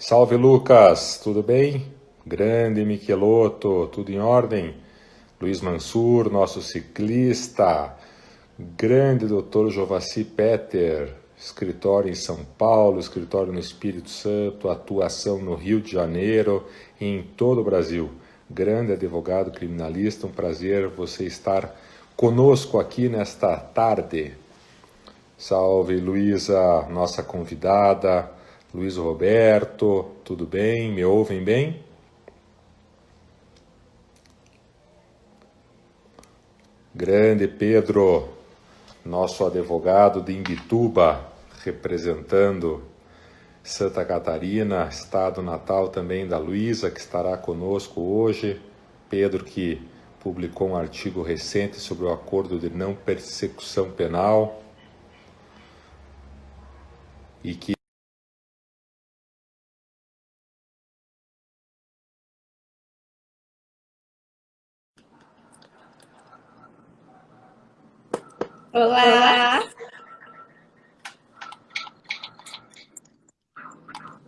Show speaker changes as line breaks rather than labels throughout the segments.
Salve Lucas, tudo bem? Grande Michelotto, tudo em ordem? Luiz Mansur, nosso ciclista. Grande Dr. Jovaci Petter, escritório em São Paulo, escritório no Espírito Santo, atuação no Rio de Janeiro e em todo o Brasil. Grande advogado criminalista, um prazer você estar conosco aqui nesta tarde. Salve Luísa, nossa convidada, Luiz Roberto, tudo bem? Me ouvem bem? Grande Pedro, nosso advogado de Imbituba, representando Santa Catarina, estado natal também da Luísa, que estará conosco hoje. Pedro, que publicou um artigo recente sobre o acordo de não persecução penal e que
Olá!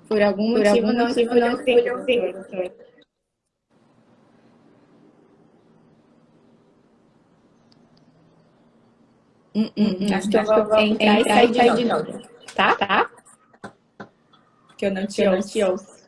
Por algum motivo não te pude ouvir, doutor. Acho que eu vou entrar e sair de novo, tá? Que eu não te ouço.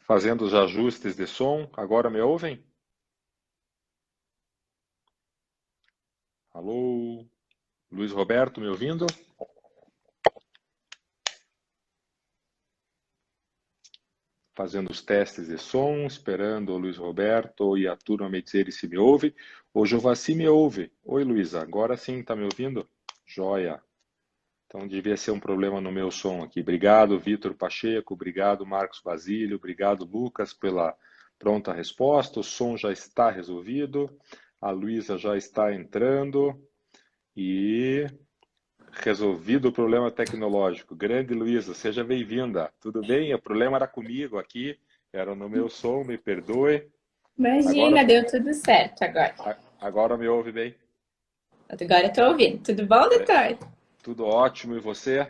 fazendo os ajustes de som, agora me ouvem? Alô? Luiz Roberto, me ouvindo? Fazendo os testes de som, esperando o Luiz Roberto e a turma me dizer se me ouve. O Jovaci me ouve. Oi, Luísa, agora sim, tá me ouvindo? Joia. Então devia ser um problema no meu som aqui. Obrigado, Vitor Pacheco, obrigado, Marcos Basílio, obrigado, Lucas, pela pronta resposta. O som já está resolvido, a Luísa já está entrando e resolvido o problema tecnológico. Grande Luísa, seja bem-vinda. Tudo bem? O problema era comigo aqui, era no meu som, me perdoe.
Imagina,
Agora,
deu tudo certo agora.
agora me ouve bem?
Agora eu tô ouvindo. Tudo bom, doutor?
Tudo ótimo, e você?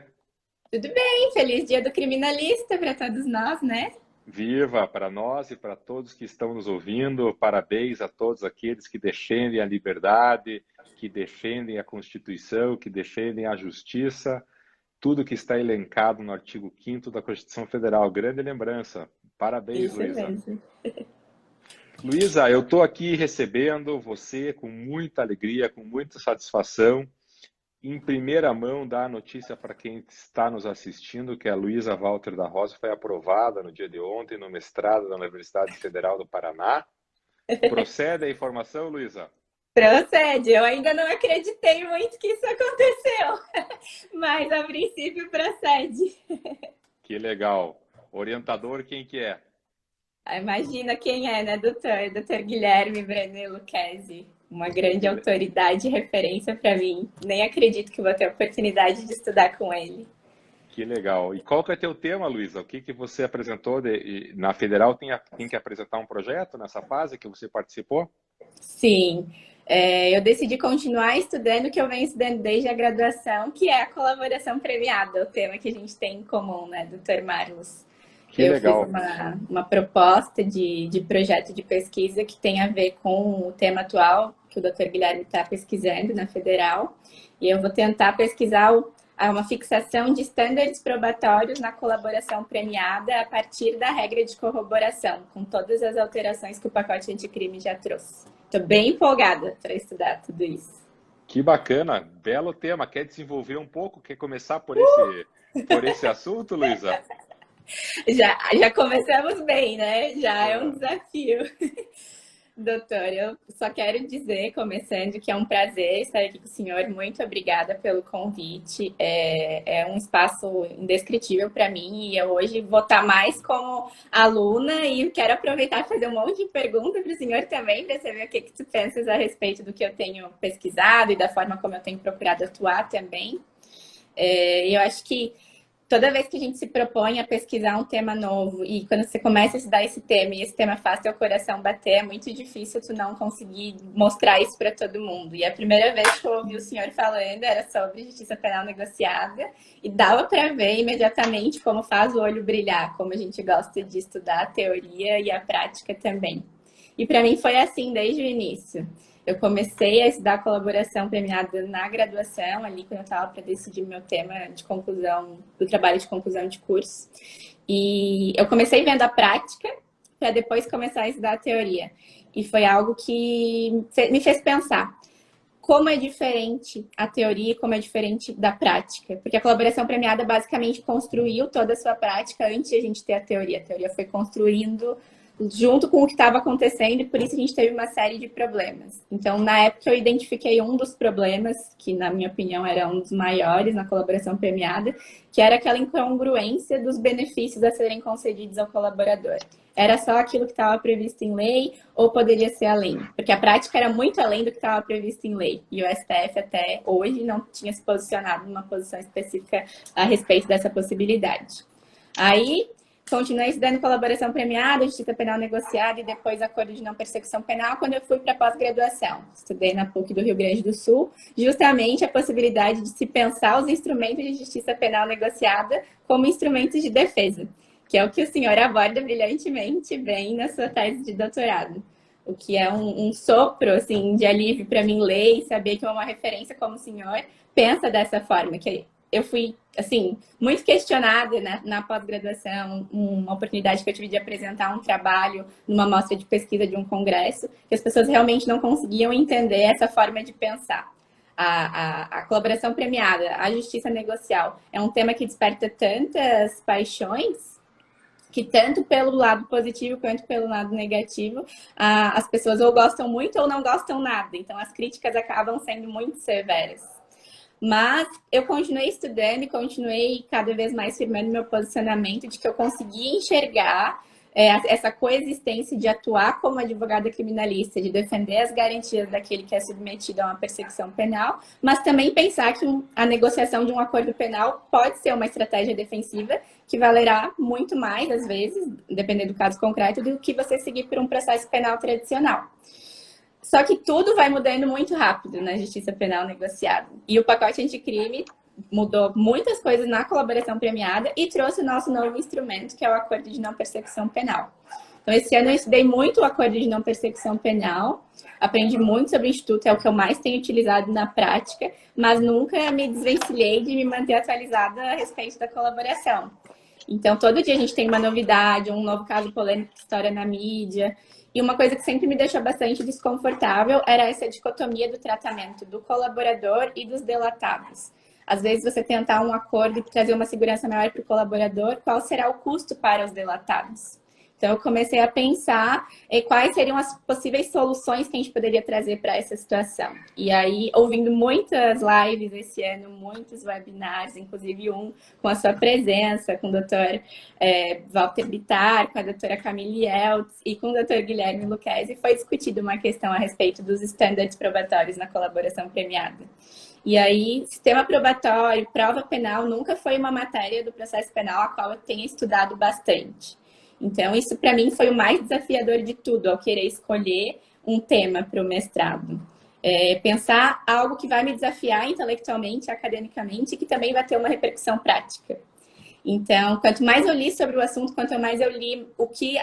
Tudo bem, feliz dia do criminalista para todos nós, né?
Viva para nós e para todos que estão nos ouvindo. Parabéns a todos aqueles que defendem a liberdade, que defendem a Constituição, que defendem a justiça, tudo que está elencado no artigo 5º da Constituição Federal. Grande lembrança. Parabéns,
Isso
Luísa.
mesmo.
Luísa, eu estou aqui recebendo você com muita alegria, com muita satisfação. Em primeira mão, dar a notícia para quem está nos assistindo que a Luísa Walter da Rosa foi aprovada no dia de ontem no mestrado da Universidade Federal do Paraná. Procede a informação, Luísa?
Procede, eu ainda não acreditei muito que isso aconteceu, mas a princípio procede.
Que legal. Orientador, quem que é?
Imagina quem é, né, doutor? Doutor Guilherme Brené Lucchesi, uma grande
Que, le-
autoridade e referência para mim. Nem acredito que vou ter a oportunidade de estudar com ele.
que legal. E qual que é teu tema, Luísa? O que que você apresentou na Federal? Tem que apresentar um projeto nessa fase que você participou?
Sim, eu decidi continuar estudando o que eu venho estudando desde a graduação, que é a colaboração premiada, o tema que a gente tem em comum, né, doutor Marlos?
Que
Eu fiz
legal.
uma proposta de projeto de pesquisa que tem a ver com o tema atual que o Dr. Guilherme está pesquisando na Federal. E eu vou tentar pesquisar uma fixação de estándares probatórios na colaboração premiada a partir da regra de corroboração, com todas as alterações que o pacote anticrime já trouxe. Estou bem empolgada para estudar tudo isso.
Que bacana, belo tema. Quer desenvolver um pouco? Quer começar por esse assunto, Luísa?
Já começamos bem, né? Já é um
Ah,
desafio. Doutor, eu só quero dizer, começando, que é um prazer estar aqui com o senhor. Muito obrigada pelo convite. É um espaço indescritível para mim e eu hoje vou estar mais como aluna e quero aproveitar e fazer um monte de perguntas para o senhor também, para saber o que tu pensas a respeito do que eu tenho pesquisado e da forma como eu tenho procurado atuar também. Eu acho que toda vez que a gente se propõe a pesquisar um tema novo e quando você começa a estudar esse tema e esse tema faz teu coração bater, é muito difícil tu não conseguir mostrar isso para todo mundo. E a primeira vez que eu ouvi o senhor falando era sobre justiça penal negociada e dava para ver imediatamente como faz o olho brilhar, como a gente gosta de estudar a teoria e a prática também. E para mim foi assim desde o início. Eu comecei a estudar colaboração premiada na graduação, ali quando eu estava para decidir meu tema de conclusão, do trabalho de conclusão de curso. E eu comecei vendo a prática para depois começar a estudar a teoria. E foi algo que me fez pensar como é diferente a teoria e como é diferente da prática. Porque a colaboração premiada basicamente construiu toda a sua prática antes de a gente ter a teoria. A teoria foi construindo junto com o que estava acontecendo e por isso a gente teve uma série de problemas. Então, na época, eu identifiquei um dos problemas, que na minha opinião era um dos maiores na colaboração premiada, que era aquela incongruência dos benefícios a serem concedidos ao colaborador. Era só aquilo que estava previsto em lei ou poderia ser além? Porque a prática era muito além do que estava previsto em lei. E o STF até hoje não tinha se posicionado numa posição específica a respeito dessa possibilidade. Aí, continuei estudando colaboração premiada, justiça penal negociada e depois acordo de não persecução penal quando eu fui para pós-graduação. Estudei na PUC do Rio Grande do Sul, justamente a possibilidade de se pensar os instrumentos de justiça penal negociada como instrumentos de defesa, que é o que o senhor aborda brilhantemente bem na sua tese de doutorado. O que é um sopro assim, de alívio para mim ler e saber que uma referência como o senhor pensa dessa forma, que eu fui, assim, muito questionada, né, na pós-graduação, uma oportunidade que eu tive de apresentar um trabalho numa mostra de pesquisa de um congresso, que as pessoas realmente não conseguiam entender essa forma de pensar. A colaboração premiada, a justiça negocial, é um tema que desperta tantas paixões que tanto pelo lado positivo quanto pelo lado negativo, as pessoas ou gostam muito ou não gostam nada. Então, as críticas acabam sendo muito severas. Mas eu continuei estudando e continuei cada vez mais firmando meu posicionamento de que eu conseguia enxergar essa coexistência de atuar como advogada criminalista, de defender as garantias daquele que é submetido a uma persecução penal, mas também pensar que a negociação de um acordo penal pode ser uma estratégia defensiva que valerá muito mais, às vezes, dependendo do caso concreto, do que você seguir por um processo penal tradicional. Só que tudo vai mudando muito rápido na justiça penal negociada. E o pacote anticrime mudou muitas coisas na colaboração premiada e trouxe o nosso novo instrumento, que é o acordo de não persecução penal. Então, esse ano eu estudei muito o acordo de não persecução penal, aprendi muito sobre o Instituto, é o que eu mais tenho utilizado na prática, mas nunca me desvencilhei de me manter atualizada a respeito da colaboração. Então, todo dia a gente tem uma novidade, um novo caso polêmico que estoura na mídia. E uma coisa que sempre me deixou bastante desconfortável era essa dicotomia do tratamento do colaborador e dos delatados. Às vezes, você tentar um acordo e trazer uma segurança maior para o colaborador, qual será o custo para os delatados? Então, eu comecei a pensar quais seriam as possíveis soluções que a gente poderia trazer para essa situação. E aí, ouvindo muitas lives esse ano, muitos webinars, inclusive um com a sua presença, com o doutor Walter Bittar, com a doutora Camille Eltz e com o doutor Guilherme Lucchesi, foi discutida uma questão a respeito dos estándares probatórios na colaboração premiada. E aí, sistema probatório, prova penal, nunca foi uma matéria do processo penal a qual eu tenha estudado bastante. Então, isso para mim foi o mais desafiador de tudo, ao querer escolher um tema para o mestrado. Pensar algo que vai me desafiar intelectualmente, academicamente, e que também vai ter uma repercussão prática. Então, quanto mais eu li sobre o assunto, quanto mais eu li o que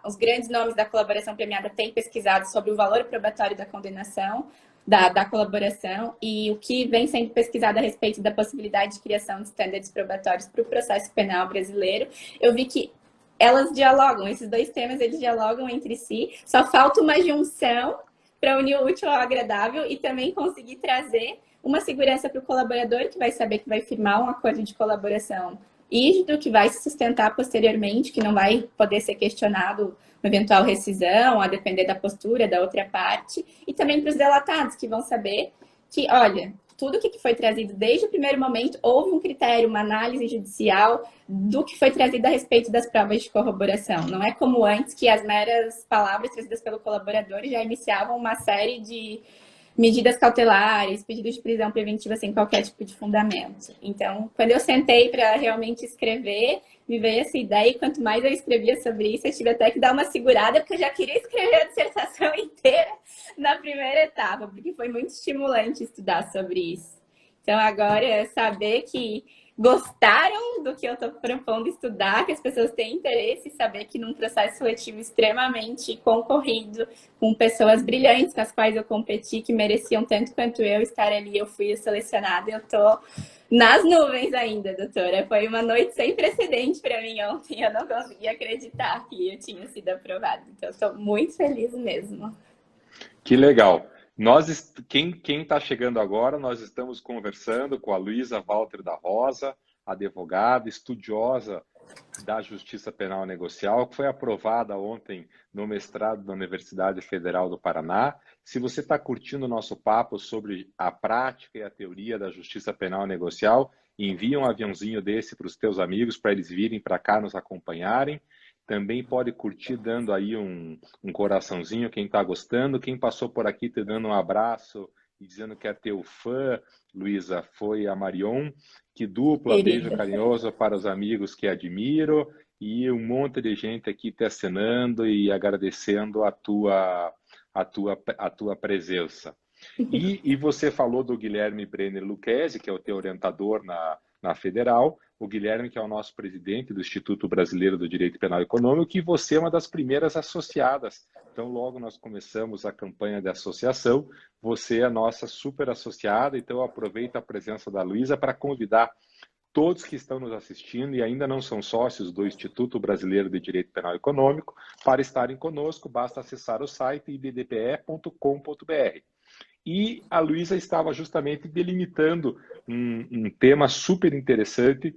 os grandes nomes da colaboração premiada têm pesquisado sobre o valor probatório da condenação, da colaboração, e o que vem sendo pesquisado a respeito da possibilidade de criação de estándares probatórios para o processo penal brasileiro, eu vi que elas dialogam, esses dois temas, eles dialogam entre si, só falta uma junção para unir o útil ao agradável e também conseguir trazer uma segurança para o colaborador, que vai saber que vai firmar um acordo de colaboração rígido, que vai se sustentar posteriormente, que não vai poder ser questionado uma eventual rescisão, a depender da postura da outra parte, e também para os delatados, que vão saber que, olha, tudo que foi trazido desde o primeiro momento, houve um critério, uma análise judicial do que foi trazido a respeito das provas de corroboração. Não é como antes, que as meras palavras trazidas pelo colaborador já iniciavam uma série de medidas cautelares, pedidos de prisão preventiva sem qualquer tipo de fundamento. Então, quando eu sentei para realmente escrever, me veio essa ideia, e quanto mais eu escrevia sobre isso, eu tive até que dar uma segurada, porque eu já queria escrever a dissertação inteira na primeira etapa, porque foi muito estimulante estudar sobre isso. Então, agora é saber que gostaram do que eu estou propondo estudar, que as pessoas têm interesse, e saber que num processo seletivo extremamente concorrido, com pessoas brilhantes com as quais eu competi, que mereciam tanto quanto eu estar ali, eu fui selecionada, eu estou nas nuvens ainda, doutora. Foi uma noite sem precedente para mim ontem, eu não conseguia acreditar que eu tinha sido aprovada. Então, estou muito feliz mesmo.
Que legal. Quem está chegando agora, nós estamos conversando com a Luísa Walter da Rosa, advogada, estudiosa da Justiça Penal Negocial, que foi aprovada ontem no mestrado da Universidade Federal do Paraná. Se você está curtindo o nosso papo sobre a prática e a teoria da Justiça Penal Negocial, envia um aviãozinho desse para os teus amigos, para eles virem para cá nos acompanharem. Também pode curtir dando aí um coraçãozinho, quem está gostando. Quem passou por aqui te dando um abraço e dizendo que é teu fã, Luísa, foi a Marion. Que dupla, beijo
Querida.
carinhoso para os amigos que admiro. E um monte de gente aqui te assinando e agradecendo a tua presença. E você falou do Guilherme Brenner Lucchesi, que é o teu orientador na Federal, o Guilherme, que é o nosso presidente do Instituto Brasileiro do Direito Penal Econômico, e você é uma das primeiras associadas. Então, logo nós começamos a campanha de associação, você é a nossa super associada, então aproveita a presença da Luísa para convidar todos que estão nos assistindo e ainda não são sócios do Instituto Brasileiro de Direito Penal Econômico, para estarem conosco, basta acessar o site ibdpe.com.br. E a Luísa estava justamente delimitando um tema super interessante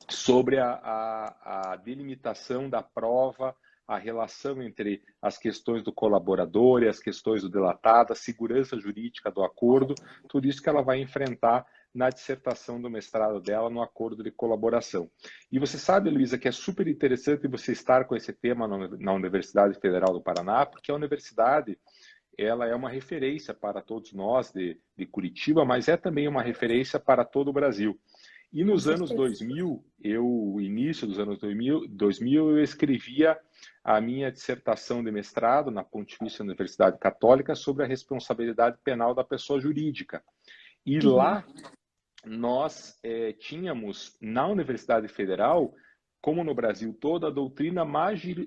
sobre a delimitação da prova, a relação entre as questões do colaborador e as questões do delatado, a segurança jurídica do acordo, tudo isso que ela vai enfrentar na dissertação do mestrado dela no acordo de colaboração. E você sabe, Luísa, que é super interessante você estar com esse tema na Universidade Federal do Paraná, porque a universidade ela é uma referência para todos nós de Curitiba, mas é também uma referência para todo o Brasil. E nos anos 2000, início dos anos 2000, eu escrevia a minha dissertação de mestrado na Pontifícia Universidade Católica sobre a responsabilidade penal da pessoa jurídica. E lá nós tínhamos, na Universidade Federal, como no Brasil todo, a doutrina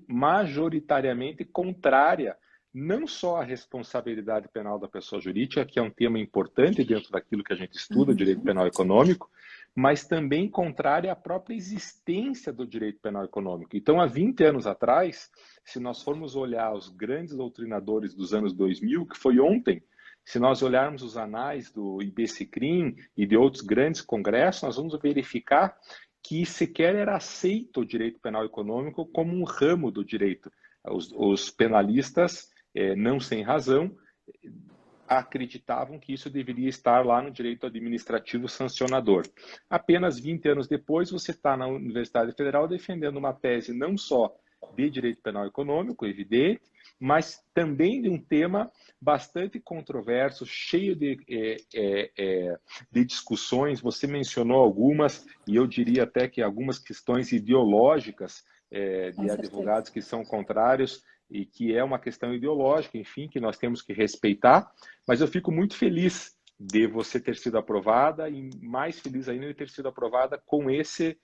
majoritariamente contrária não só à responsabilidade penal da pessoa jurídica, que é um tema importante dentro daquilo que a gente estuda, direito penal econômico, mas também contrária à própria existência do direito penal econômico. Então, há 20 anos atrás, se nós formos olhar os grandes doutrinadores dos anos 2000, que foi ontem, se nós olharmos os anais do IBCCRIM e de outros grandes congressos, nós vamos verificar que sequer era aceito o direito penal econômico como um ramo do direito. Os penalistas, não sem razão, acreditavam que isso deveria estar lá no direito administrativo sancionador. Apenas 20 anos depois, você está na Universidade Federal defendendo uma tese não só de direito penal econômico, evidente, mas também de um tema bastante controverso, cheio de discussões. Você mencionou algumas, e eu diria até que algumas questões ideológicas de advogados que são contrários, e que é uma questão ideológica, enfim, que nós temos que respeitar, mas eu fico muito feliz de você ter sido aprovada e mais feliz ainda de ter sido aprovada com esse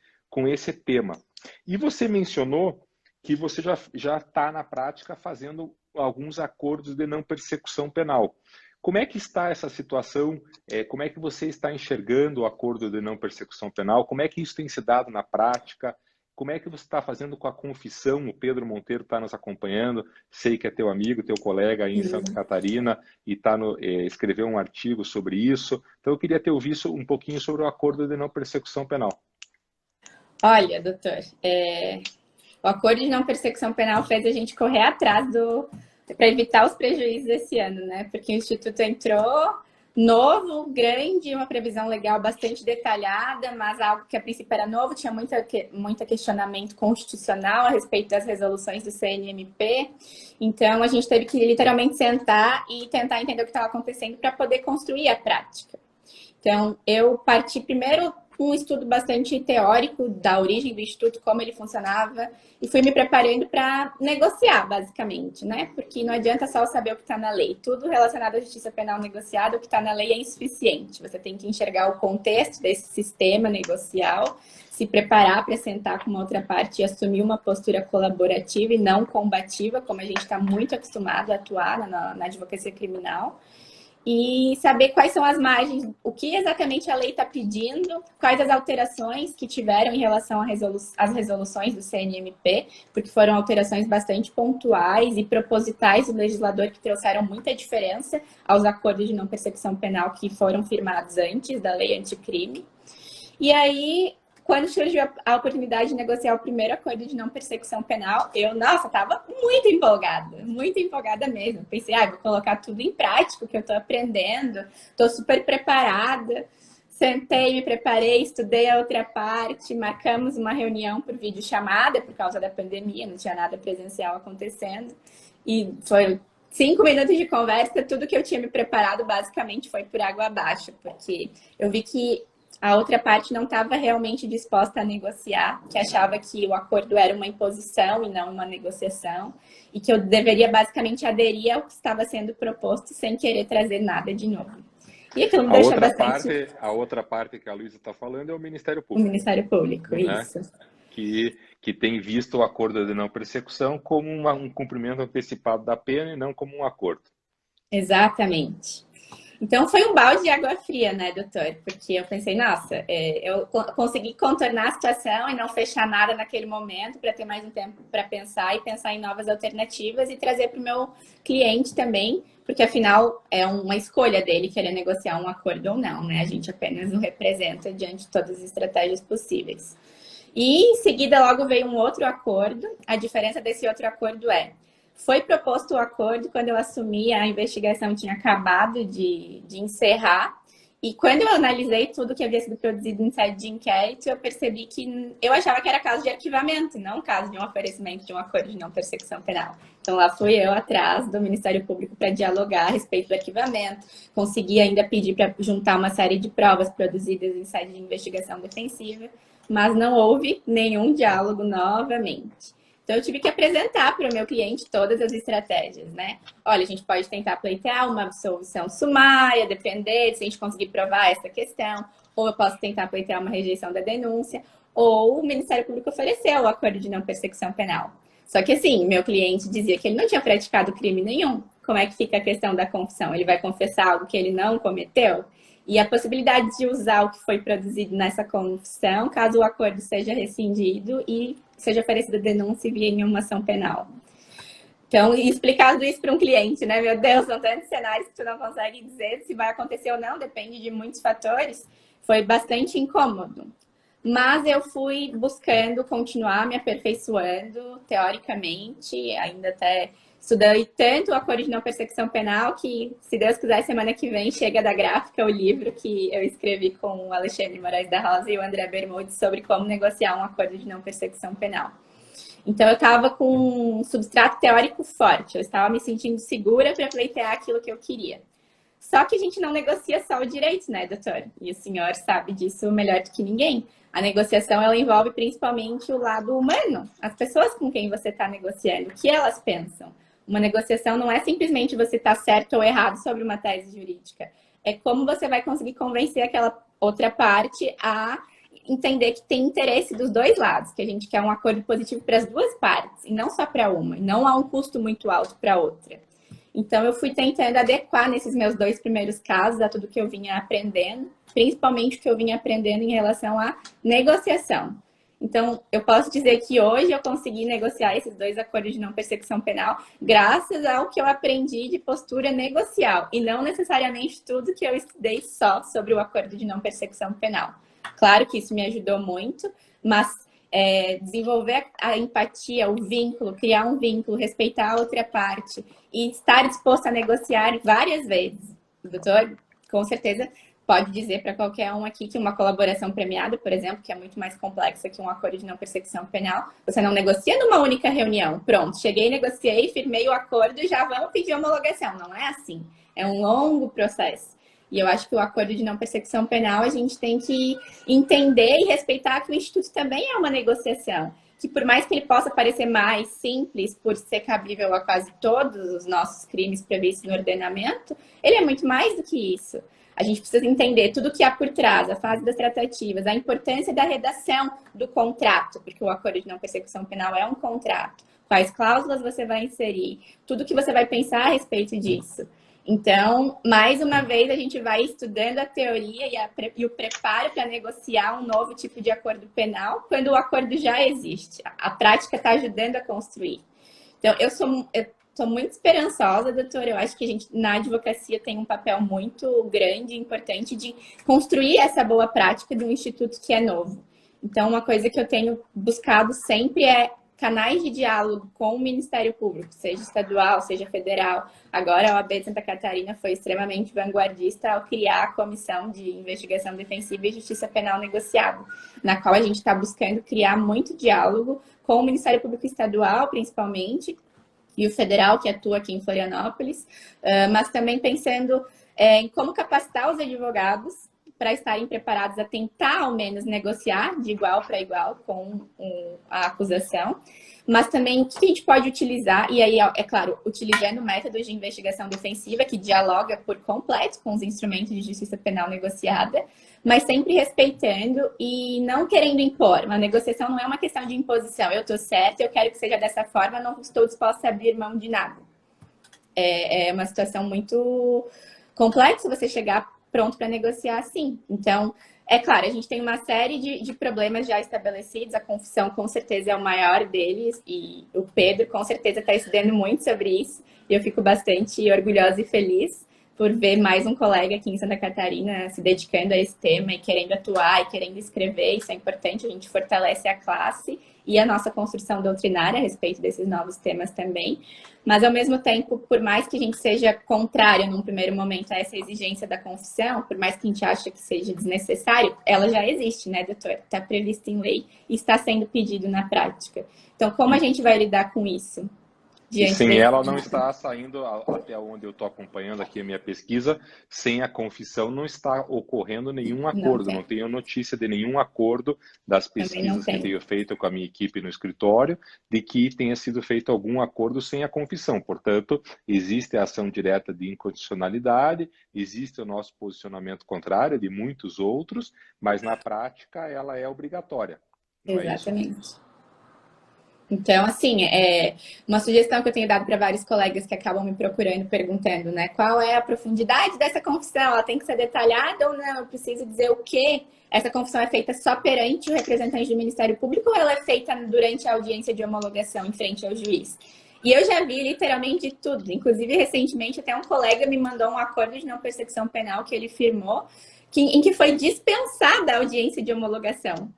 tema. E você mencionou que você já está na prática fazendo alguns acordos de não persecução penal. Como é que está essa situação? Como é que você está enxergando o acordo de não persecução penal? Como é que isso tem se dado na prática? como é que você está fazendo com a confissão? O Pedro Monteiro está nos acompanhando, sei que é teu amigo, teu colega aí em Santa Catarina, e escreveu um artigo sobre isso. Então, eu queria ter ouvido um pouquinho sobre o acordo de não persecução penal.
Olha, doutor, o acordo de não persecução penal fez a gente correr atrás para evitar os prejuízos esse ano, né? Porque o Instituto entrou novo, grande, uma previsão legal bastante detalhada, mas algo que a princípio era novo, tinha muito questionamento constitucional a respeito das resoluções do CNMP. Então, a gente teve que literalmente sentar e tentar entender o que estava acontecendo para poder construir a prática. Então, eu parti primeiro um estudo bastante teórico da origem do Instituto, como ele funcionava, e fui me preparando para negociar, basicamente, né? Porque não adianta só saber o que está na lei. Tudo relacionado à justiça penal negociada, o que está na lei é insuficiente. Você tem que enxergar o contexto desse sistema negocial, se preparar para sentar com uma outra parte e assumir uma postura colaborativa e não combativa, como a gente está muito acostumado a atuar na advocacia criminal. E saber quais são as margens, o que exatamente a lei está pedindo, quais as alterações que tiveram em relação às resoluções do CNMP, porque foram alterações bastante pontuais e propositais do legislador que trouxeram muita diferença aos acordos de não persecução penal que foram firmados antes da lei anticrime. E aí, quando surgiu a oportunidade de negociar o primeiro acordo de não persecução penal, eu, nossa, estava muito empolgada mesmo. Pensei, vou colocar tudo em prática, o que eu estou aprendendo, estou super preparada. Sentei, me preparei, estudei a outra parte, marcamos uma reunião por videochamada, por causa da pandemia, não tinha nada presencial acontecendo. E foi 5 minutos de conversa, tudo que eu tinha me preparado basicamente foi por água abaixo, porque eu vi que a outra parte não estava realmente disposta a negociar, que achava que o acordo era uma imposição e não uma negociação, e que eu deveria basicamente aderir ao que estava sendo proposto sem querer trazer nada de novo. E aquilo me deixa bastante...
A outra parte que a Luísa está falando é o Ministério
O
Público.
Ministério Público,
né?
Isso.
Que tem visto o acordo de não persecução como um cumprimento antecipado da pena e não como um acordo.
Exatamente. Então, foi um balde de água fria, né, doutor? Porque eu pensei, nossa, eu consegui contornar a situação e não fechar nada naquele momento para ter mais um tempo para pensar e pensar em novas alternativas e trazer para o meu cliente também, porque afinal é uma escolha dele querer negociar um acordo ou não, né? A gente apenas o representa diante de todas as estratégias possíveis. E em seguida logo veio um outro acordo. A diferença desse outro acordo foi proposto o acordo quando eu assumi, a investigação tinha acabado de encerrar. E quando eu analisei tudo que havia sido produzido em sede de inquérito, eu percebi que eu achava que era caso de arquivamento, não caso de um oferecimento de um acordo de não persecução penal. Então lá fui eu atrás do Ministério Público para dialogar a respeito do arquivamento. Consegui ainda pedir para juntar uma série de provas produzidas em sede de investigação defensiva, mas não houve nenhum diálogo novamente. Então, eu tive que apresentar para o meu cliente todas as estratégias, né? Olha, a gente pode tentar pleitear uma absolvição sumária, depender se a gente conseguir provar essa questão, ou eu posso tentar pleitear uma rejeição da denúncia, ou o Ministério Público ofereceu o acordo de não persecução penal. Só que, assim, meu cliente dizia que ele não tinha praticado crime nenhum. Como é que fica a questão da confissão? Ele vai confessar algo que ele não cometeu? E a possibilidade de usar o que foi produzido nessa confissão, caso o acordo seja rescindido e seja oferecida denúncia via em uma ação penal. Então, explicando isso para um cliente, né? Meu Deus, são tantos cenários que tu não consegue dizer se vai acontecer ou não, depende de muitos fatores. Foi bastante incômodo. Mas eu fui buscando continuar me aperfeiçoando, teoricamente, ainda até estudei tanto o acordo de não persecução penal que, se Deus quiser, semana que vem chega da Gráfica o livro que eu escrevi com o Alexandre Moraes da Rosa e o André Bermudes sobre como negociar um acordo de não persecução penal. Então, eu estava com um substrato teórico forte, eu estava me sentindo segura para pleitear aquilo que eu queria. Só que a gente não negocia só o direito, né, doutor? E o senhor sabe disso melhor do que ninguém. A negociação, ela envolve principalmente o lado humano, as pessoas com quem você está negociando, o que elas pensam. Uma negociação não é simplesmente você estar certo ou errado sobre uma tese jurídica. É como você vai conseguir convencer aquela outra parte a entender que tem interesse dos dois lados, que a gente quer um acordo positivo para as duas partes, e não só para uma, e não há um custo muito alto para a outra. Então, eu fui tentando adequar nesses meus 2 primeiros casos a tudo que eu vinha aprendendo, principalmente o que eu vinha aprendendo em relação à negociação. Então, eu posso dizer que hoje eu consegui negociar esses 2 acordos de não persecução penal graças ao que eu aprendi de postura negocial e não necessariamente tudo que eu estudei só sobre o acordo de não persecução penal. Claro que isso me ajudou muito, mas desenvolver a empatia, o vínculo, criar um vínculo, respeitar a outra parte e estar disposto a negociar várias vezes. O doutor, com certeza, pode dizer para qualquer um aqui que uma colaboração premiada, por exemplo, que é muito mais complexa que um acordo de não persecução penal, você não negocia numa única reunião. Pronto, cheguei, negociei, firmei o acordo e já vamos pedir homologação. Não é assim. É um longo processo. E eu acho que o acordo de não persecução penal, a gente tem que entender e respeitar que o Instituto também é uma negociação. Que por mais que ele possa parecer mais simples, por ser cabível a quase todos os nossos crimes previstos no ordenamento, ele é muito mais do que isso. A gente precisa entender tudo o que há por trás, a fase das tratativas, a importância da redação do contrato, porque o acordo de não persecução penal é um contrato. Quais cláusulas você vai inserir, tudo que você vai pensar a respeito disso. Então, mais uma vez, a gente vai estudando a teoria e o preparo para negociar um novo tipo de acordo penal, quando o acordo já existe. A prática está ajudando a construir. Então, eu sou muito esperançosa, doutora. Eu acho que a gente, na advocacia, tem um papel muito grande e importante de construir essa boa prática de um instituto que é novo. Então, uma coisa que eu tenho buscado sempre é canais de diálogo com o Ministério Público, seja estadual, seja federal. Agora, a OAB de Santa Catarina foi extremamente vanguardista ao criar a Comissão de Investigação Defensiva e Justiça Penal Negociada, na qual a gente está buscando criar muito diálogo com o Ministério Público Estadual, principalmente, e o federal, que atua aqui em Florianópolis, mas também pensando em como capacitar os advogados para estarem preparados a tentar, ao menos, negociar de igual para igual com a acusação, mas também o que a gente pode utilizar, e aí, é claro, utilizando métodos de investigação defensiva, que dialoga por completo com os instrumentos de justiça penal negociada, mas sempre respeitando e não querendo impor. Uma negociação não é uma questão de imposição. Eu estou certa, eu quero que seja dessa forma, não estou disposta a abrir mão de nada. É uma situação muito complexa você chegar pronto para negociar assim. Então, é claro, a gente tem uma série de problemas já estabelecidos, a confissão com certeza é o maior deles, e o Pedro com certeza está estudando muito sobre isso, e eu fico bastante orgulhosa e feliz por ver mais um colega aqui em Santa Catarina se dedicando a esse tema e querendo atuar e querendo escrever. Isso é importante, a gente fortalece a classe e a nossa construção doutrinária a respeito desses novos temas também. Mas, ao mesmo tempo, por mais que a gente seja contrário, num primeiro momento, a essa exigência da confissão, por mais que a gente ache que seja desnecessário, ela já existe, né, doutor? Está prevista em lei e está sendo pedido na prática. Então, como a gente vai lidar com isso?
E sem ela não está saindo, até onde eu estou acompanhando aqui a minha pesquisa, sem a confissão não está ocorrendo nenhum acordo, não tenho notícia de nenhum acordo das pesquisas que tenho feito com a minha equipe no escritório, de que tenha sido feito algum acordo sem a confissão. Portanto, existe a ação direta de incondicionalidade, existe o nosso posicionamento contrário de muitos outros, mas na prática ela é obrigatória.
Exatamente. É isso? Então, assim, uma sugestão que eu tenho dado para vários colegas que acabam me procurando, perguntando, né? Qual é a profundidade dessa confissão? Ela tem que ser detalhada ou não? Eu preciso dizer o quê? Essa confissão é feita só perante o representante do Ministério Público ou ela é feita durante a audiência de homologação em frente ao juiz? E eu já vi literalmente de tudo. Inclusive, recentemente, até um colega me mandou um acordo de não persecução penal que ele firmou, em que foi dispensada a audiência de homologação.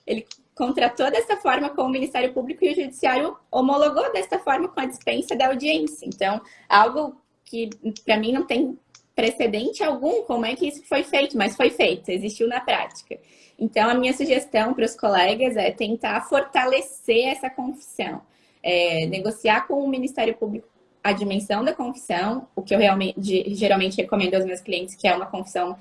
Ele contratou dessa forma com o Ministério Público e o Judiciário homologou dessa forma com a dispensa da audiência. Então, algo que, para mim, não tem precedente algum, como é que isso foi feito, mas foi feito, existiu na prática. Então, a minha sugestão para os colegas é tentar fortalecer essa confissão, negociar com o Ministério Público a dimensão da confissão, o que eu geralmente recomendo aos meus clientes, que é uma confissão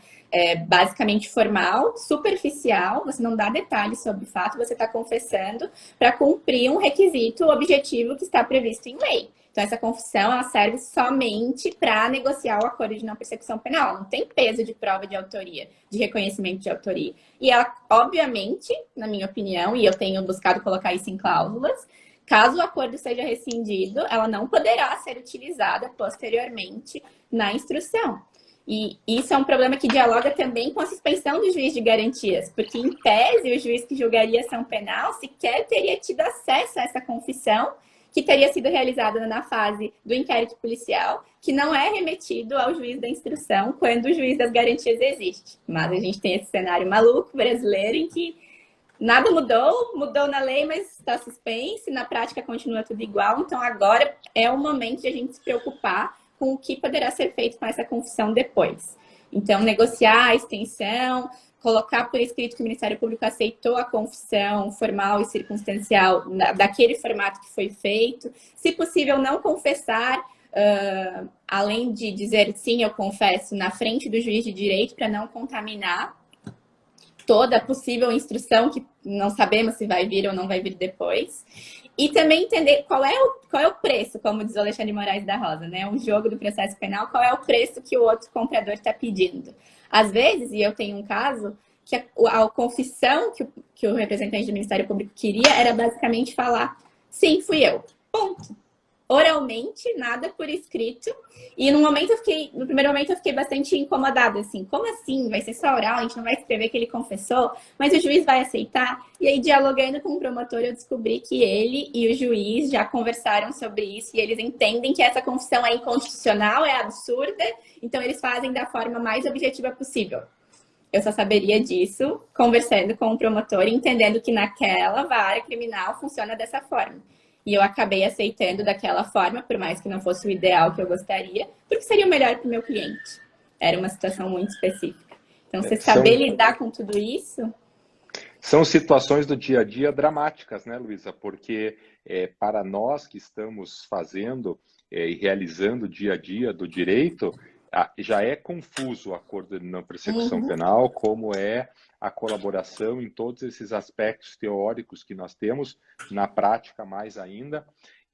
basicamente formal, superficial, você não dá detalhes sobre o fato, você está confessando para cumprir um requisito objetivo que está previsto em lei. Então, essa confissão, ela serve somente para negociar o acordo de não persecução penal. Ela não tem peso de prova de autoria, de reconhecimento de autoria. E ela, obviamente, na minha opinião, e eu tenho buscado colocar isso em cláusulas, caso o acordo seja rescindido, ela não poderá ser utilizada posteriormente na instrução. E isso é um problema que dialoga também com a suspensão do juiz de garantias, porque, em tese, o juiz que julgaria ação penal sequer teria tido acesso a essa confissão, que teria sido realizada na fase do inquérito policial, que não é remetido ao juiz da instrução quando o juiz das garantias existe. Mas a gente tem esse cenário maluco brasileiro em que nada mudou, mudou na lei, mas está suspense, na prática continua tudo igual. Então, agora é o momento de a gente se preocupar com o que poderá ser feito com essa confissão depois. Então, negociar a extensão, colocar por escrito que o Ministério Público aceitou a confissão formal e circunstancial daquele formato que foi feito. Se possível, não confessar, além de dizer sim, eu confesso, na frente do juiz de direito, para não contaminar toda a possível instrução, que não sabemos se vai vir ou não vai vir depois. E também entender qual é o preço, como diz o Alexandre Moraes da Rosa, né? Um jogo do processo penal, qual é o preço que o outro comprador está pedindo. Às vezes, e eu tenho um caso, que a confissão que o representante do Ministério Público queria era basicamente falar, sim, fui eu. Ponto. Oralmente, nada por escrito. E no primeiro momento eu fiquei bastante incomodada, assim, como assim? Vai ser só oral, a gente não vai escrever que ele confessou, mas o juiz vai aceitar? E aí, dialogando com o promotor, eu descobri que ele e o juiz já conversaram sobre isso e eles entendem que essa confissão é inconstitucional, é absurda, então eles fazem da forma mais objetiva possível. Eu só saberia disso conversando com o promotor e entendendo que naquela vara criminal funciona dessa forma. E eu acabei aceitando daquela forma, por mais que não fosse o ideal que eu gostaria, porque seria o melhor para o meu cliente. Era uma situação muito específica. Então, você saber lidar com tudo isso...
São situações do dia a dia dramáticas, né, Luísa? Porque para nós que estamos fazendo e realizando o dia a dia do direito, já é confuso o acordo de não persecução penal, como é a colaboração em todos esses aspectos teóricos que nós temos, na prática mais ainda,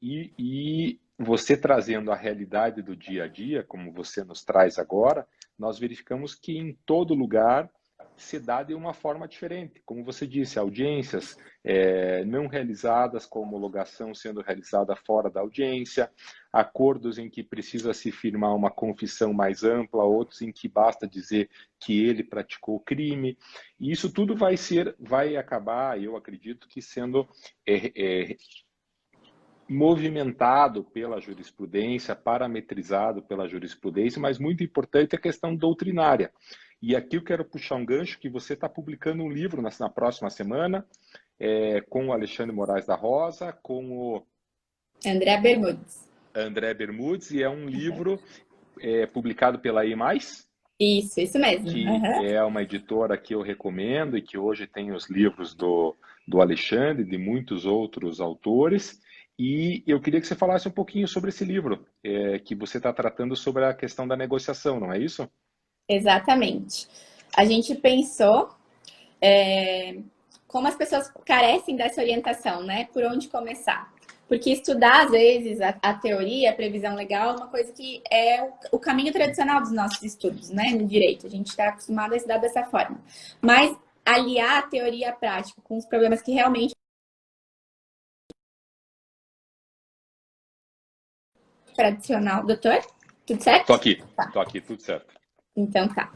e você trazendo a realidade do dia a dia, como você nos traz agora, nós verificamos que em todo lugar se dá de uma forma diferente. Como você disse, audiências não realizadas com homologação sendo realizada fora da audiência, acordos em que precisa se firmar uma confissão mais ampla, outros em que basta dizer que ele praticou o crime. E isso tudo vai acabar, eu acredito, que sendo movimentado pela jurisprudência, parametrizado pela jurisprudência, mas muito importante a questão doutrinária. E aqui eu quero puxar um gancho que você está publicando um livro na próxima semana, com o Alexandre Moraes da Rosa, com o
André Bermudes.
André Bermudes, e é um livro publicado pela I+.
Isso mesmo.
Que é uma editora que eu recomendo e que hoje tem os livros do Alexandre e de muitos outros autores. E eu queria que você falasse um pouquinho sobre esse livro, que você está tratando sobre a questão da negociação, não é isso?
Exatamente. A gente pensou como as pessoas carecem dessa orientação, né? Por onde começar. Porque estudar, às vezes, a teoria, a previsão legal, é uma coisa que é o caminho tradicional dos nossos estudos, né? No direito. A gente está acostumado a estudar dessa forma. Mas aliar a teoria à prática com os problemas que realmente... Tradicional. Doutor? Tudo certo?
Tô aqui, tudo certo.
Então tá.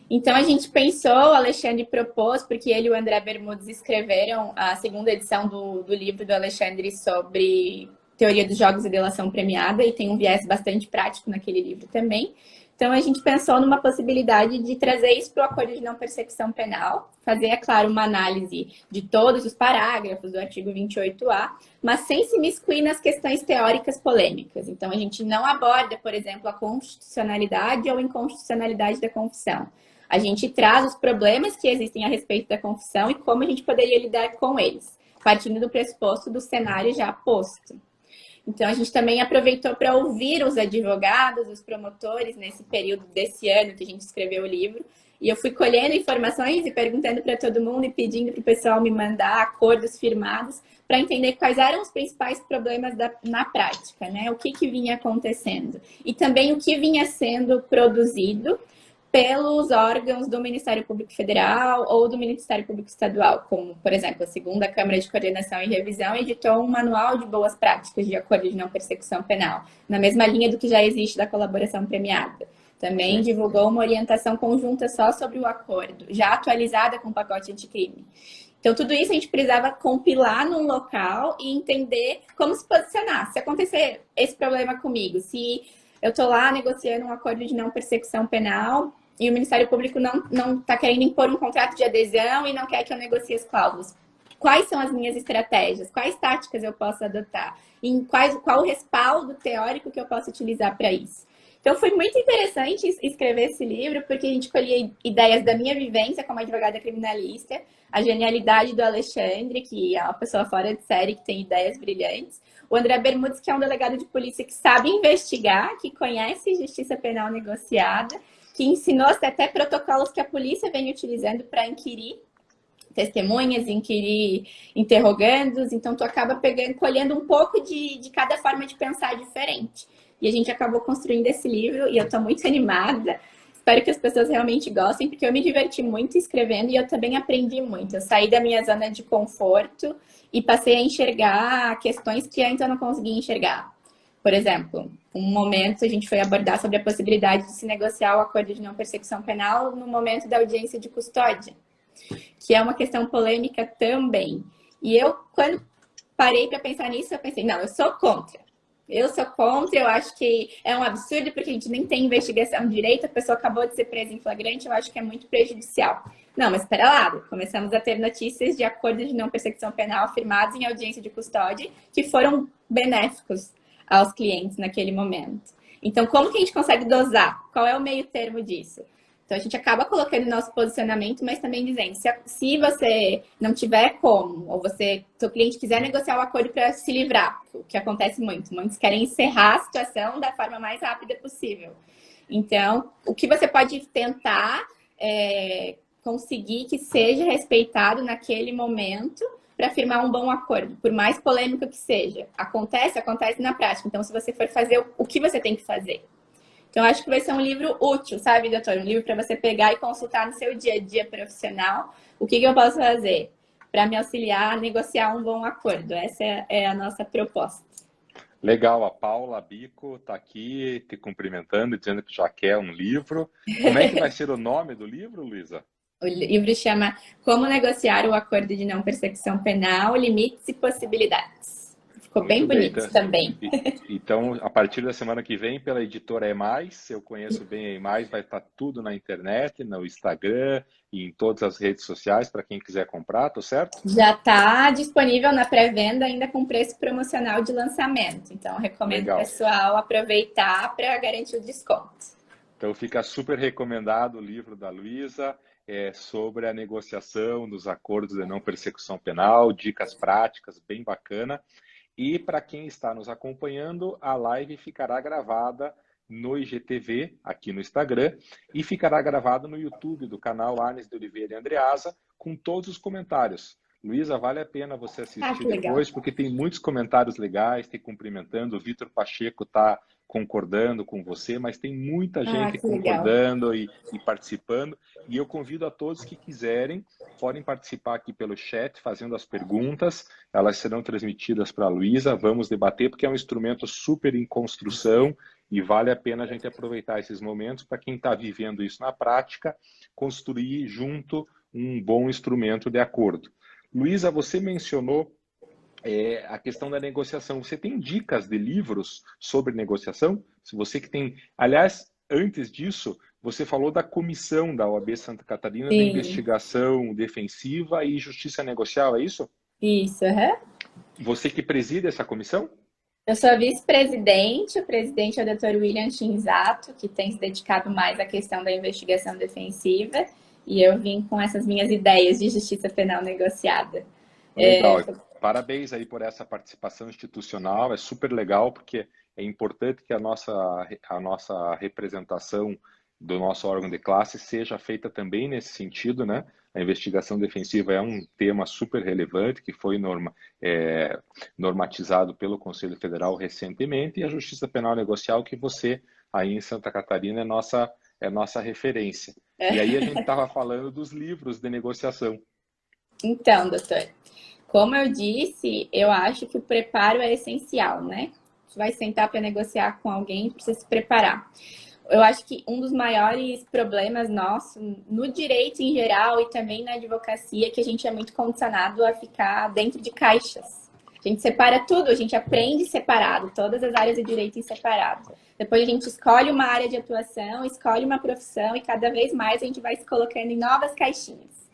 Então a gente pensou, o Alexandre propôs, porque ele e o André Bermudes escreveram a segunda edição do livro do Alexandre sobre teoria dos jogos e delação premiada, e tem um viés bastante prático naquele livro também. Então a gente pensou numa possibilidade de trazer isso para o acordo de não persecução penal, fazer, é claro, uma análise de todos os parágrafos do artigo 28A, mas sem se miscuir nas questões teóricas polêmicas. Então a gente não aborda, por exemplo, a constitucionalidade ou inconstitucionalidade da confissão. A gente traz os problemas que existem a respeito da confissão e como a gente poderia lidar com eles, partindo do pressuposto do cenário já posto. Então, a gente também aproveitou para ouvir os advogados, os promotores, nesse período desse ano que a gente escreveu o livro. E eu fui colhendo informações e perguntando para todo mundo e pedindo para o pessoal me mandar acordos firmados para entender quais eram os principais problemas na prática, né? O que vinha acontecendo. E também o que vinha sendo produzido pelos órgãos do Ministério Público Federal ou do Ministério Público Estadual, como, por exemplo, a segunda Câmara de Coordenação e Revisão editou um manual de boas práticas de acordo de não persecução penal, na mesma linha do que já existe da colaboração premiada. também
Sim.
divulgou uma orientação conjunta só sobre o acordo, já atualizada com o pacote anticrime. Então, tudo isso a gente precisava compilar num local e entender como se posicionar. Se acontecer esse problema comigo, se eu estou lá negociando um acordo de não persecução penal e o Ministério Público não está querendo impor um contrato de adesão e não quer que eu negocie as cláusulas. Quais são as minhas estratégias? Quais táticas eu posso adotar? Qual o respaldo teórico que eu posso utilizar para isso? Então, foi muito interessante escrever esse livro, porque a gente colhia ideias da minha vivência como advogada criminalista, a genialidade do Alexandre, que é uma pessoa fora de série, que tem ideias brilhantes, o André Bermudes, que é um delegado de polícia que sabe investigar, que conhece justiça penal negociada, que ensinou até protocolos que a polícia vem utilizando para inquirir testemunhas, inquirir interrogandos, então tu acaba colhendo um pouco de cada forma de pensar diferente. E a gente acabou construindo esse livro e eu estou muito animada. Espero que as pessoas realmente gostem, porque eu me diverti muito escrevendo e eu também aprendi muito. Eu saí da minha zona de conforto e passei a enxergar questões que antes eu não conseguia enxergar. Por exemplo, um momento a gente foi abordar sobre a possibilidade de se negociar o acordo de não persecução penal no momento da audiência de custódia, que é uma questão polêmica também. E eu, quando parei para pensar nisso, eu pensei, não, eu sou contra. Eu sou contra, eu acho que é um absurdo, porque a gente nem tem investigação direito, a pessoa acabou de ser presa em flagrante, eu acho que é muito prejudicial. Não, mas espera lá, começamos a ter notícias de acordos de não persecução penal firmados em audiência de custódia que foram benéficos aos clientes naquele momento. Então, como que a gente consegue dosar? Qual é o meio termo disso? Então, a gente acaba colocando nosso posicionamento, mas também dizendo, se você não tiver como, ou seu cliente quiser negociar o acordo para se livrar, o que acontece muito, muitos querem encerrar a situação da forma mais rápida possível. Então, o que você pode tentar conseguir que seja respeitado naquele momento para firmar um bom acordo, por mais polêmico que seja. Acontece na prática. Então, se você for fazer o que você tem que fazer. Então, acho que vai ser um livro útil, sabe, doutor? Um livro para você pegar e consultar no seu dia a dia profissional. O que eu posso fazer para me auxiliar a negociar um bom acordo? Essa é a nossa proposta.
Legal, a Paula Bico está aqui te cumprimentando, dizendo que já quer um livro. Como é que vai ser o nome do livro, Luísa?
O livro chama Como Negociar o Acordo de Não Persecução Penal, Limites e Possibilidades. Ficou bem bonito
então,
também.
Então, a partir da semana que vem, pela editora É+, eu conheço bem a É+, vai estar tudo na internet, no Instagram e em todas as redes sociais para quem quiser comprar, tô certo?
Já está disponível na pré-venda ainda com preço promocional de lançamento. Então, recomendo o pessoal aproveitar para garantir o desconto.
Então, fica super recomendado o livro da Luísa sobre a negociação dos acordos de não persecução penal, dicas práticas, bem bacana. E para quem está nos acompanhando, a live ficará gravada no IGTV, aqui no Instagram, e ficará gravada no YouTube do canal Arnes de Oliveira e Andreasa, com todos os comentários. Luísa, vale a pena você assistir depois, porque tem muitos comentários legais, te cumprimentando, o Vitor Pacheco está concordando com você, mas tem muita gente concordando e participando, e eu convido a todos que quiserem, podem participar aqui pelo chat, fazendo as perguntas, elas serão transmitidas para a Luísa, vamos debater, porque é um instrumento super em construção, e vale a pena a gente aproveitar esses momentos para quem está vivendo isso na prática, construir junto um bom instrumento de acordo. Luísa, você mencionou a questão da negociação. Você tem dicas de livros sobre negociação? Se você que tem... Aliás, antes disso, você falou da comissão da OAB Santa Catarina de investigação defensiva e justiça negocial, é isso?
Isso,
Você que preside essa comissão?
Eu sou a vice-presidente, o presidente é o Dr. William Shinzato, que tem se dedicado mais à questão da investigação defensiva, e eu vim com essas minhas ideias de justiça penal negociada.
Legal. Parabéns aí por essa participação institucional, é super legal, porque é importante que a nossa representação do nosso órgão de classe seja feita também nesse sentido, né? A investigação defensiva é um tema super relevante que foi normatizado pelo Conselho Federal recentemente, e a justiça penal negocial, que você aí em Santa Catarina é nossa referência. E aí a gente estava falando dos livros de negociação.
Então, doutor, como eu disse, eu acho que o preparo é essencial, né? Você vai sentar para negociar com alguém, precisa se preparar. eu acho que um dos maiores problemas nossos, no direito em geral e também na advocacia, é que a gente é muito condicionado a ficar dentro de caixas. A gente separa tudo, a gente aprende separado, todas as áreas do direito em separado. Depois a gente escolhe uma área de atuação, escolhe uma profissão e cada vez mais a gente vai se colocando em novas caixinhas.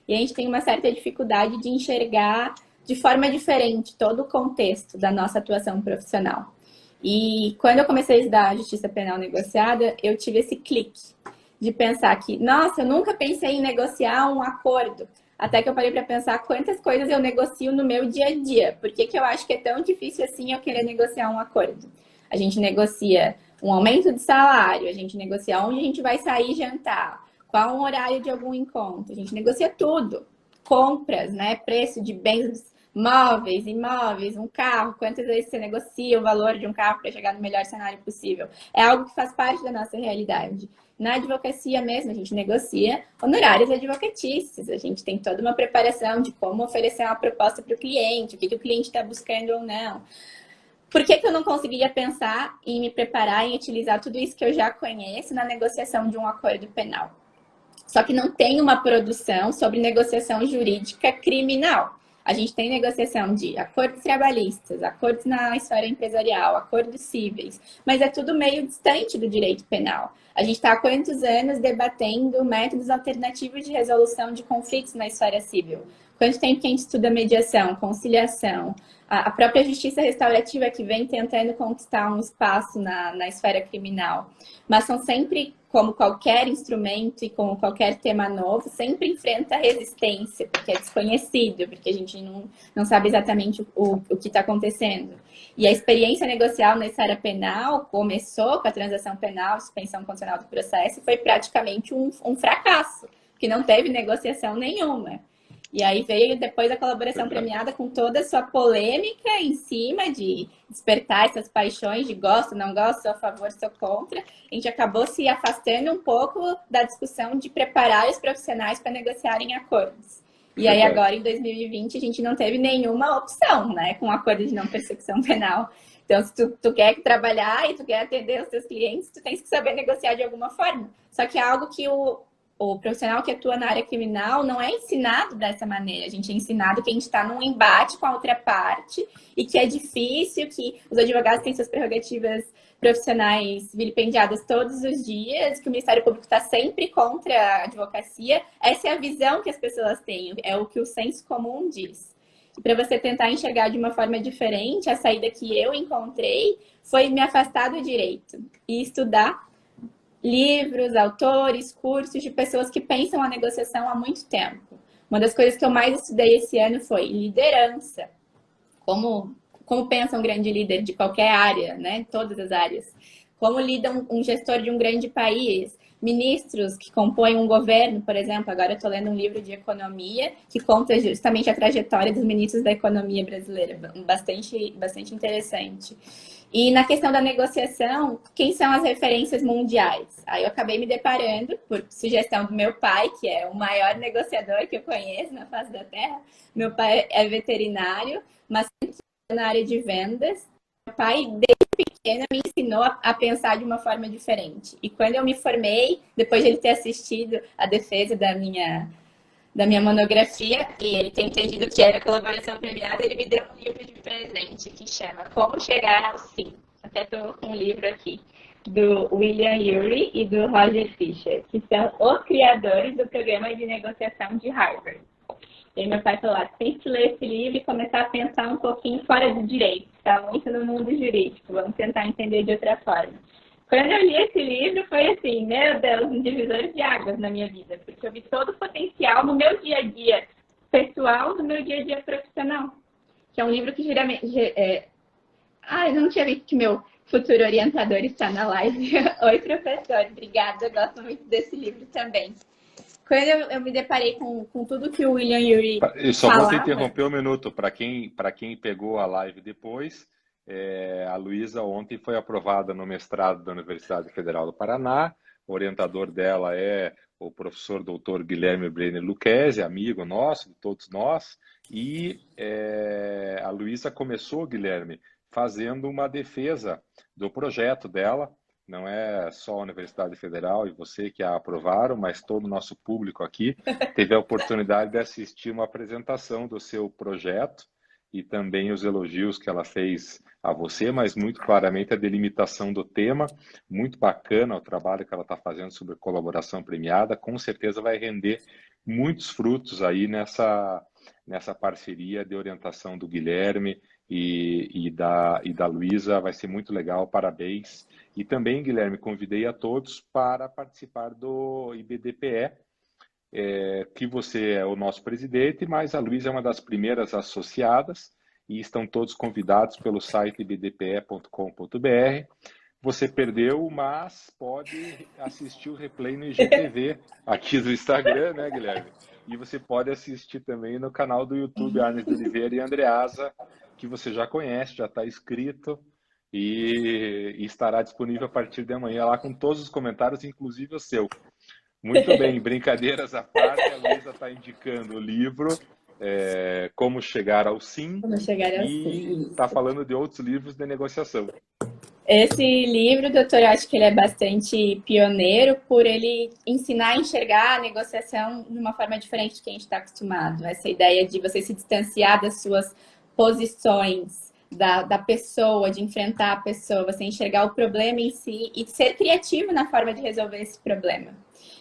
E a gente tem uma certa dificuldade de enxergar de forma diferente todo o contexto da nossa atuação profissional. E quando eu comecei a estudar Justiça Penal Negociada, eu tive esse clique de pensar que, nossa, eu nunca pensei em negociar um acordo. Até que eu parei para pensar quantas coisas eu negocio no meu dia a dia. Por que eu acho que é tão difícil assim eu querer negociar um acordo? A gente negocia um aumento de salário, a gente negocia onde a gente vai sair jantar, qual o horário de algum encontro, a gente negocia tudo. Compras, né? Preço de bens móveis, imóveis, um carro, quantas vezes você negocia o valor de um carro para chegar no melhor cenário possível. É algo que faz parte da nossa realidade. Na advocacia mesmo, a gente negocia honorários advocatícios, a gente tem toda uma preparação de como oferecer uma proposta para o cliente, o que o cliente está buscando ou não. Por que eu não conseguiria pensar em me preparar, em utilizar tudo isso que eu já conheço na negociação de um acordo penal? Só que não tem uma produção sobre negociação jurídica criminal. A gente tem negociação de acordos trabalhistas, acordos na esfera empresarial, acordos cíveis, mas é tudo meio distante do direito penal. A gente está há quantos anos debatendo métodos alternativos de resolução de conflitos na esfera civil? Quanto tempo que a gente estuda mediação, conciliação, a própria justiça restaurativa que vem tentando conquistar um espaço na esfera criminal. Mas são sempre, como qualquer instrumento e como qualquer tema novo, sempre enfrenta resistência, porque é desconhecido, porque a gente não sabe exatamente o que está acontecendo. E a experiência negocial na esfera penal começou com a transação penal, suspensão condicional do processo, e foi praticamente um fracasso, que não teve negociação nenhuma. E aí veio depois a colaboração premiada com toda a sua polêmica em cima de despertar essas paixões de gosto, não gosto, sou a favor, sou contra. A gente acabou se afastando um pouco da discussão de preparar os profissionais para negociarem acordos. E aí agora, em 2020, a gente não teve nenhuma opção, né, com o acordo de não persecução penal. Então, se tu quer trabalhar e tu quer atender os teus clientes, tu tens que saber negociar de alguma forma. Só que é algo que o profissional que atua na área criminal não é ensinado dessa maneira. A gente é ensinado que a gente está num embate com a outra parte e que é difícil, que os advogados têm suas prerrogativas profissionais vilipendiadas todos os dias, que o Ministério Público está sempre contra a advocacia. Essa é a visão que as pessoas têm, é o que o senso comum diz. E para você tentar enxergar de uma forma diferente, a saída que eu encontrei foi me afastar do direito e estudar livros, autores, cursos de pessoas que pensam a negociação há muito tempo. Uma das coisas que eu mais estudei esse ano foi liderança. Como pensa um grande líder de qualquer área, né? Todas as áreas. Como lida um gestor de um grande país. Ministros que compõem um governo, por exemplo. Agora eu estou lendo um livro de economia que conta justamente a trajetória dos ministros da economia brasileira. Bastante interessante. E na questão da negociação, quem são as referências mundiais? Aí eu acabei me deparando, por sugestão do meu pai, que é o maior negociador que eu conheço na face da Terra. Meu pai é veterinário, mas sempre na área de vendas. Meu pai, desde pequena, me ensinou a pensar de uma forma diferente. E quando eu me formei, depois de ele ter assistido a defesa da minha monografia, e ele tem entendido que era colaboração premiada, ele me deu um livro de presente que chama Como Chegar ao Sim. Até estou com um livro aqui, do William Ury e do Roger Fisher, que são os criadores do programa de negociação de Harvard. E meu pai falou, tem que ler esse livro e começar a pensar um pouquinho fora do direito, está muito no mundo jurídico, vamos tentar entender de outra forma. Quando eu li esse livro, foi assim, meu Deus, um divisor de águas na minha vida, porque eu vi todo o potencial no meu dia a dia pessoal, no meu dia a dia profissional. Que é um livro que geralmente... eu não tinha visto que meu futuro orientador está na live. Oi, professor, obrigada, eu gosto muito desse livro também. Quando eu me deparei com tudo que o William Ury falava...
Eu só vou te interromper um minuto, para quem pegou a live depois... a Luísa ontem foi aprovada no mestrado da Universidade Federal do Paraná. O orientador dela é o professor doutor Guilherme Brenner Lucchesi, amigo nosso, de todos nós. E a Luísa começou, Guilherme, fazendo uma defesa do projeto dela. Não é é só a Universidade Federal e você que a aprovaram, mas todo o nosso público aqui teve a oportunidade de assistir uma apresentação do seu projeto e também os elogios que ela fez a você, mas muito claramente a delimitação do tema. Muito bacana o trabalho que ela está fazendo sobre colaboração premiada. Com certeza vai render muitos frutos aí nessa parceria de orientação do Guilherme e da Luísa. Vai ser muito legal, parabéns. E também, Guilherme, convidei a todos para participar do IBDPE, que você é o nosso presidente, mas a Luísa é uma das primeiras associadas e estão todos convidados pelo site ibdpe.com.br. Você perdeu, mas pode assistir o replay no IGTV aqui do Instagram, né, Guilherme? E você pode assistir também no canal do YouTube Arnes de Oliveira e Andreasa, que você já conhece, já está inscrito e estará disponível a partir de amanhã lá com todos os comentários, inclusive o seu. Muito bem, brincadeiras à parte, a Luísa está indicando o livro Como Chegar ao Sim, e está falando de outros livros de negociação.
Esse livro, doutor, eu acho que ele é bastante pioneiro por ele ensinar a enxergar a negociação de uma forma diferente do que a gente está acostumado. Essa ideia de você se distanciar das suas posições, da pessoa, de enfrentar a pessoa, você enxergar o problema em si e ser criativo na forma de resolver esse problema.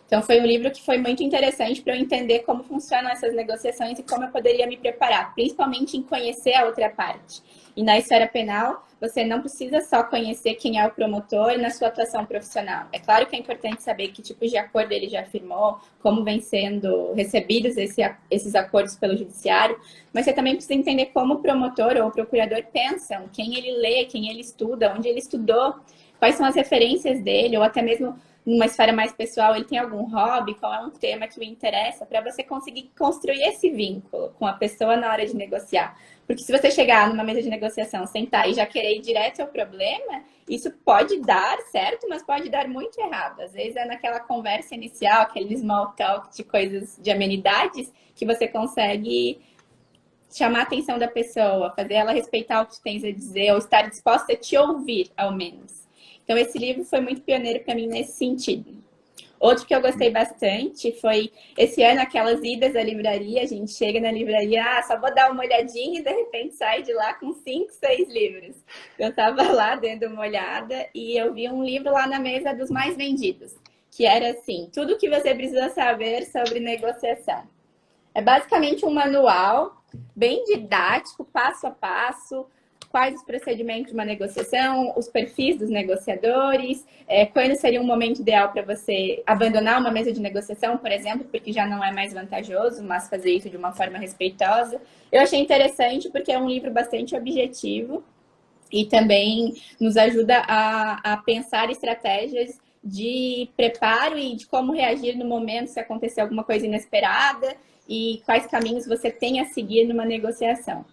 Então, foi um livro que foi muito interessante para eu entender como funcionam essas negociações e como eu poderia me preparar, principalmente em conhecer a outra parte. E na esfera penal, você não precisa só conhecer quem é o promotor na sua atuação profissional. É claro que é importante saber que tipos de acordo ele já firmou, como vem sendo recebidos esses acordos pelo judiciário, mas você também precisa entender como o promotor ou o procurador pensam, quem ele lê, quem ele estuda, onde ele estudou, quais são as referências dele, ou até mesmo numa esfera mais pessoal, ele tem algum hobby, qual é um tema que o interessa, para você conseguir construir esse vínculo com a pessoa na hora de negociar. Porque se você chegar numa mesa de negociação, sentar e já querer ir direto ao problema, isso pode dar certo, mas pode dar muito errado. Às vezes é naquela conversa inicial, aquele small talk de coisas, de amenidades, que você consegue chamar a atenção da pessoa, fazer ela respeitar o que tu tens a dizer, ou estar disposta a te ouvir, ao menos. Então, esse livro foi muito pioneiro para mim nesse sentido. Outro que eu gostei bastante foi, esse ano, aquelas idas à livraria. A gente chega na livraria, só vou dar uma olhadinha e, de repente, sai de lá com 5, 6 livros. Eu estava lá dando uma olhada e eu vi um livro lá na mesa dos mais vendidos, que era assim, tudo que você precisa saber sobre negociação. É basicamente um manual bem didático, passo a passo, quais os procedimentos de uma negociação, os perfis dos negociadores, quando seria um momento ideal para você abandonar uma mesa de negociação, por exemplo, porque já não é mais vantajoso, mas fazer isso de uma forma respeitosa. Eu achei interessante porque é um livro bastante objetivo e também nos ajuda a pensar estratégias de preparo e de como reagir no momento se acontecer alguma coisa inesperada e quais caminhos você tem a seguir numa negociação.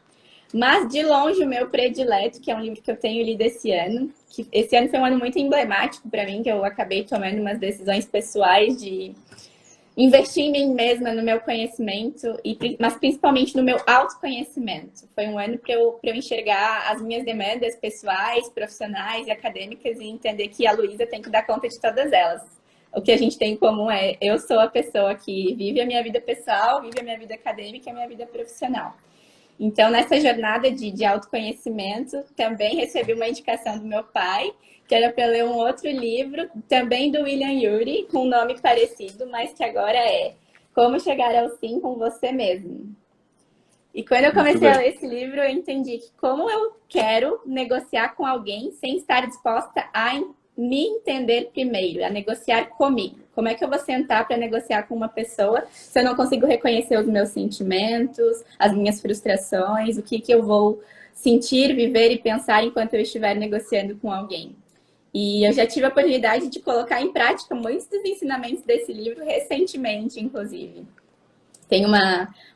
Mas, de longe, o meu predileto, que é um livro que eu tenho lido esse ano, que esse ano foi um ano muito emblemático para mim, que eu acabei tomando umas decisões pessoais de investir em mim mesma, no meu conhecimento, mas principalmente no meu autoconhecimento. Foi um ano para eu enxergar as minhas demandas pessoais, profissionais e acadêmicas e entender que a Luísa tem que dar conta de todas elas. O que a gente tem em comum é, eu sou a pessoa que vive a minha vida pessoal, vive a minha vida acadêmica e a minha vida profissional. Então, nessa jornada de autoconhecimento, também recebi uma indicação do meu pai, que era para ler um outro livro, também do William Ury, com um nome parecido, mas que agora é Como Chegar ao Sim com Você Mesmo. E quando eu comecei a ler esse livro, eu entendi que como eu quero negociar com alguém sem estar disposta a me entender primeiro, a negociar comigo. Como é que eu vou sentar para negociar com uma pessoa se eu não consigo reconhecer os meus sentimentos, as minhas frustrações, o que eu vou sentir, viver e pensar enquanto eu estiver negociando com alguém? E eu já tive a oportunidade de colocar em prática muitos dos ensinamentos desse livro recentemente, inclusive. Tem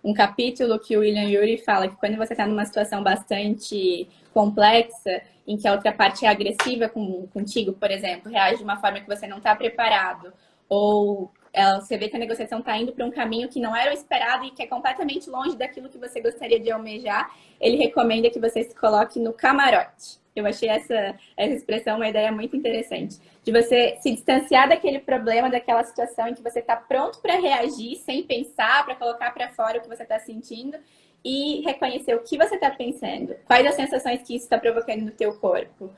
um capítulo que o William Ury fala que quando você está numa situação bastante complexa, em que a outra parte é agressiva contigo, por exemplo, reage de uma forma que você não está preparado, ou você vê que a negociação está indo para um caminho que não era o esperado e que é completamente longe daquilo que você gostaria de almejar, ele recomenda que você se coloque no camarote. Eu achei essa expressão uma ideia muito interessante. De você se distanciar daquele problema, daquela situação em que você está pronto para reagir, sem pensar, para colocar para fora o que você está sentindo, e reconhecer o que você está pensando, quais as sensações que isso está provocando no teu corpo.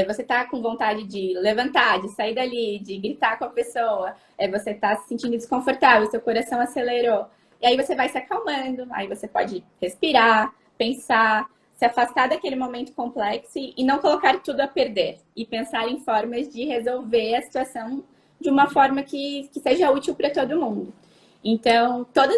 Você está com vontade de levantar, de sair dali, de gritar com a pessoa, você está se sentindo desconfortável, seu coração acelerou. E aí você vai se acalmando, aí você pode respirar, pensar, se afastar daquele momento complexo e não colocar tudo a perder. E pensar em formas de resolver a situação de uma forma que seja útil para todo mundo. Então, todas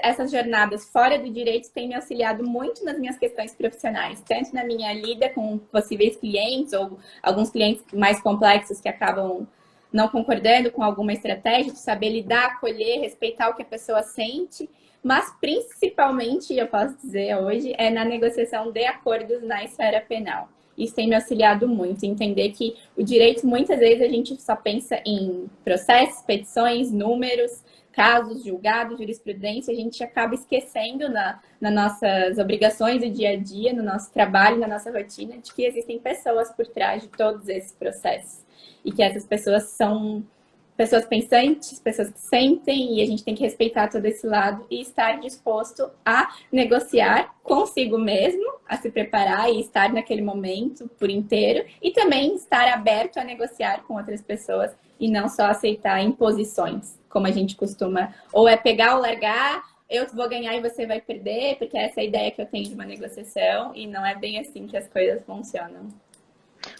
essas jornadas fora do direito têm me auxiliado muito nas minhas questões profissionais, tanto na minha lida com possíveis clientes ou alguns clientes mais complexos que acabam não concordando com alguma estratégia, de saber lidar, acolher, respeitar o que a pessoa sente, mas principalmente, eu posso dizer hoje, é na negociação de acordos na esfera penal. Isso tem me auxiliado muito, entender que o direito, muitas vezes, a gente só pensa em processos, petições, números, casos, julgados, jurisprudência, a gente acaba esquecendo nas nossas obrigações do dia a dia, no nosso trabalho, na nossa rotina, de que existem pessoas por trás de todos esses processos. E que essas pessoas são pessoas pensantes, pessoas que sentem, e a gente tem que respeitar todo esse lado e estar disposto a negociar consigo mesmo, a se preparar e estar naquele momento por inteiro, e também estar aberto a negociar com outras pessoas e não só aceitar imposições, como a gente costuma, ou é pegar ou largar, eu vou ganhar e você vai perder, porque essa é a ideia que eu tenho de uma negociação, e não é bem assim que as coisas funcionam.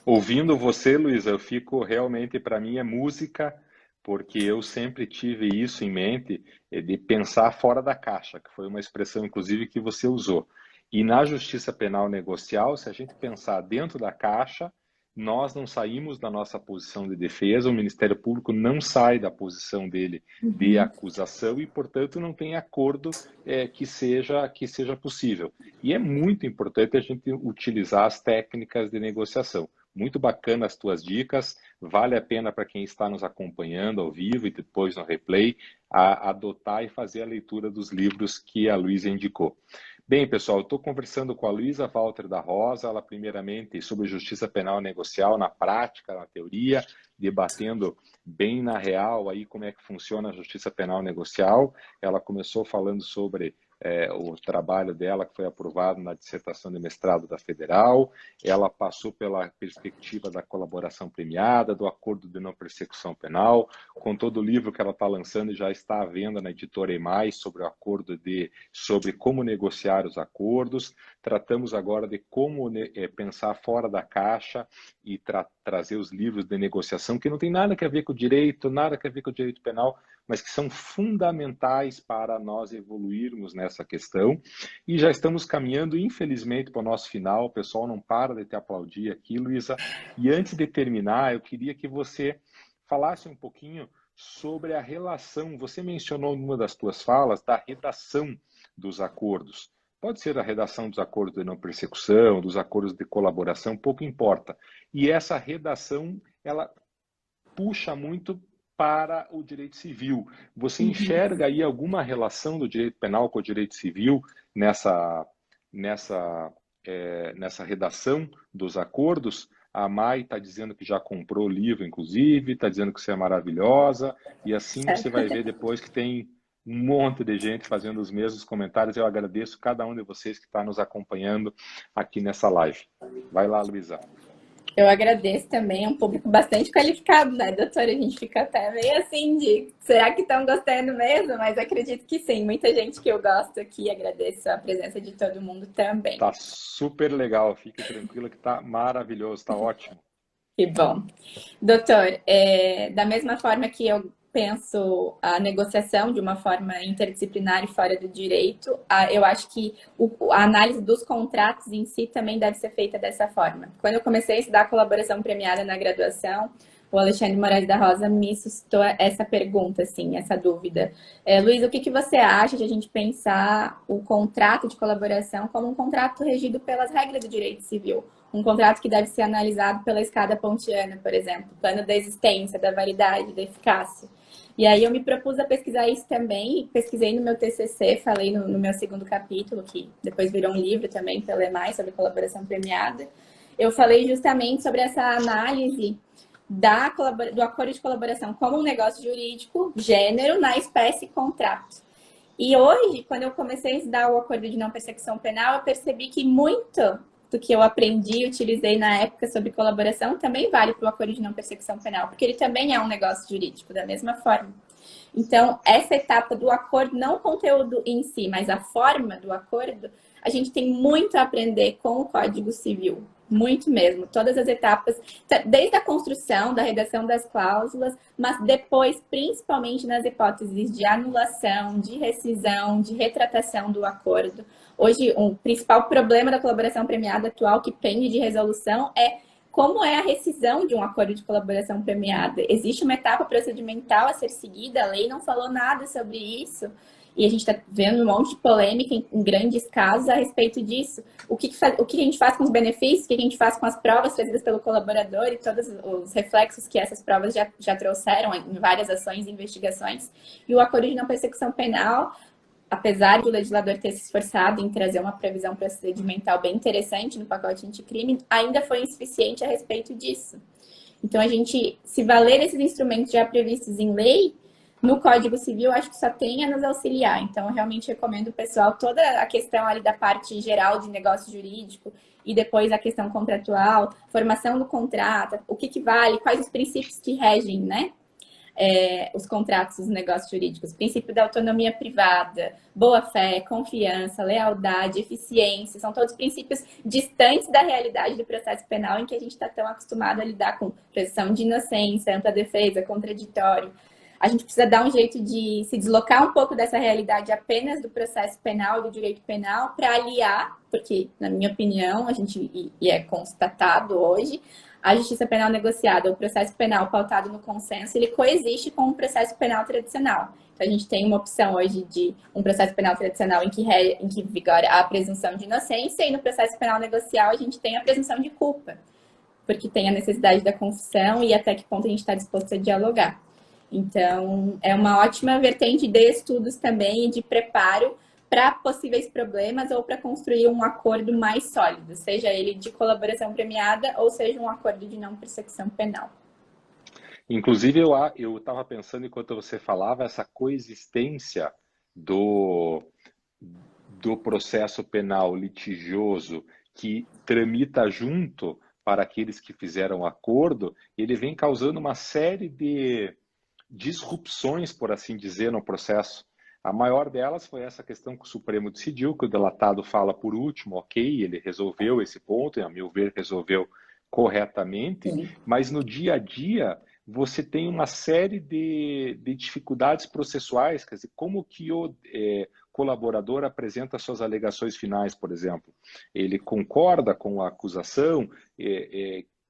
Ouvindo você, Luísa, eu fico realmente, para mim, é música, porque eu sempre tive isso em mente, de pensar fora da caixa, que foi uma expressão, inclusive, que você usou. E na justiça penal negocial, se a gente pensar dentro da caixa, nós não saímos da nossa posição de defesa, o Ministério Público não sai da posição dele de acusação e, portanto, não tem acordo que seja possível. E é muito importante a gente utilizar as técnicas de negociação. Muito bacana as tuas dicas, vale a pena para quem está nos acompanhando ao vivo e depois no replay, adotar e fazer a leitura dos livros que a Luísa indicou. Bem, pessoal, eu estou conversando com a Luísa Walter da Rosa, ela primeiramente sobre justiça penal negocial na prática, na teoria, debatendo bem na real aí como é que funciona a justiça penal negocial. Ela começou falando sobre o trabalho dela, que foi aprovado na dissertação de mestrado da Federal. Ela passou pela perspectiva da colaboração premiada, do acordo de não persecução penal, com todo o livro que ela está lançando e já está à venda na editora EMAI sobre o acordo sobre como negociar os acordos. Tratamos agora de como pensar fora da caixa e trazer os livros de negociação, que não tem nada a ver com o direito, nada a ver com o direito penal, mas que são fundamentais para nós evoluirmos nessa questão. E já estamos caminhando, infelizmente, para o nosso final. O pessoal não para de te aplaudir aqui, Luísa. E antes de terminar, eu queria que você falasse um pouquinho sobre a relação. Você mencionou numa das tuas falas da redação dos acordos. Pode ser a redação dos acordos de não persecução, dos acordos de colaboração, pouco importa. E essa redação, ela puxa muito para o direito civil. Você enxerga aí alguma relação do direito penal com o direito civil nessa redação dos acordos? A Mai está dizendo que já comprou o livro, inclusive, está dizendo que você é maravilhosa, e assim você vai ver depois que tem um monte de gente fazendo os mesmos comentários. Eu agradeço cada um de vocês que está nos acompanhando aqui nessa live. Vai lá, Luísa.
Eu agradeço também, é um público bastante qualificado, né, doutora? A gente fica até meio assim de, será que estão gostando mesmo? Mas acredito que sim, muita gente que eu gosto aqui, agradeço a presença de todo mundo também.
Tá super legal, fique tranquila que tá maravilhoso, tá ótimo.
Que bom. Doutor, da mesma forma que eu penso a negociação de uma forma interdisciplinar e fora do direito, eu acho que a análise dos contratos em si também deve ser feita dessa forma. Quando eu comecei a estudar colaboração premiada na graduação, o Alexandre Moraes da Rosa me suscitou essa pergunta, assim, essa dúvida. Luiz, o que você acha de a gente pensar o contrato de colaboração como um contrato regido pelas regras do direito civil? Um contrato que deve ser analisado pela escada pontiana, por exemplo, plano da existência, da validade, da eficácia. E aí eu me propus a pesquisar isso também, pesquisei no meu TCC, falei no meu segundo capítulo, que depois virou um livro também pela EMAI sobre colaboração premiada. eu falei justamente sobre essa análise do acordo de colaboração como um negócio jurídico, gênero, na espécie contrato. E hoje, quando eu comecei a estudar o acordo de não persecução penal, eu percebi que muito do que eu aprendi e utilizei na época sobre colaboração também vale para o acordo de não persecução penal, porque ele também é um negócio jurídico, da mesma forma. Então, essa etapa do acordo, não o conteúdo em si, mas a forma do acordo, a gente tem muito a aprender com o Código Civil. Muito mesmo. Todas as etapas, desde a construção, da redação das cláusulas, mas depois, principalmente nas hipóteses de anulação, de rescisão, de retratação do acordo. Hoje, o principal problema da colaboração premiada atual que pende de resolução é como é a rescisão de um acordo de colaboração premiada. Existe uma etapa procedimental a ser seguida, a lei não falou nada sobre isso, e a gente está vendo um monte de polêmica em grandes casos a respeito disso. O que a gente faz com os benefícios, o que a gente faz com as provas trazidas pelo colaborador e todos os reflexos que essas provas já trouxeram em várias ações e investigações. E o acordo de não persecução penal, apesar do legislador ter se esforçado em trazer uma previsão procedimental bem interessante no pacote anticrime, ainda foi insuficiente a respeito disso. Então, a gente se valer desses instrumentos já previstos em lei, no Código Civil, acho que só tem a nos auxiliar. Então, eu realmente recomendo o pessoal toda a questão ali da parte geral de negócio jurídico e depois a questão contratual, formação do contrato, o que vale, quais os princípios que regem, né? Os contratos dos negócios jurídicos, princípio da autonomia privada, boa-fé, confiança, lealdade, eficiência, são todos princípios distantes da realidade do processo penal em que a gente está tão acostumado a lidar com presunção de inocência, ampla defesa, contraditório. A gente precisa dar um jeito de se deslocar um pouco dessa realidade apenas do processo penal, do direito penal, para aliar, porque, na minha opinião, e é constatado hoje, a justiça penal negociada, o processo penal pautado no consenso, ele coexiste com o processo penal tradicional. Então, a gente tem uma opção hoje de um processo penal tradicional em que vigora a presunção de inocência, e no processo penal negocial a gente tem a presunção de culpa, porque tem a necessidade da confissão e até que ponto a gente está disposto a dialogar. Então, é uma ótima vertente de estudos também e de preparo para possíveis problemas ou para construir um acordo mais sólido, seja ele de colaboração premiada ou seja um acordo de não persecução penal.
Inclusive, eu estava pensando, enquanto você falava, essa coexistência do processo penal litigioso que tramita junto para aqueles que fizeram acordo, ele vem causando uma série de disrupções, por assim dizer, no processo. A maior delas foi essa questão que o Supremo decidiu, que o delatado fala por último, ok, ele resolveu esse ponto, e a meu ver resolveu corretamente, mas no dia a dia você tem uma série de dificuldades processuais, quer dizer, como que o colaborador apresenta suas alegações finais, por exemplo. Ele concorda com a acusação,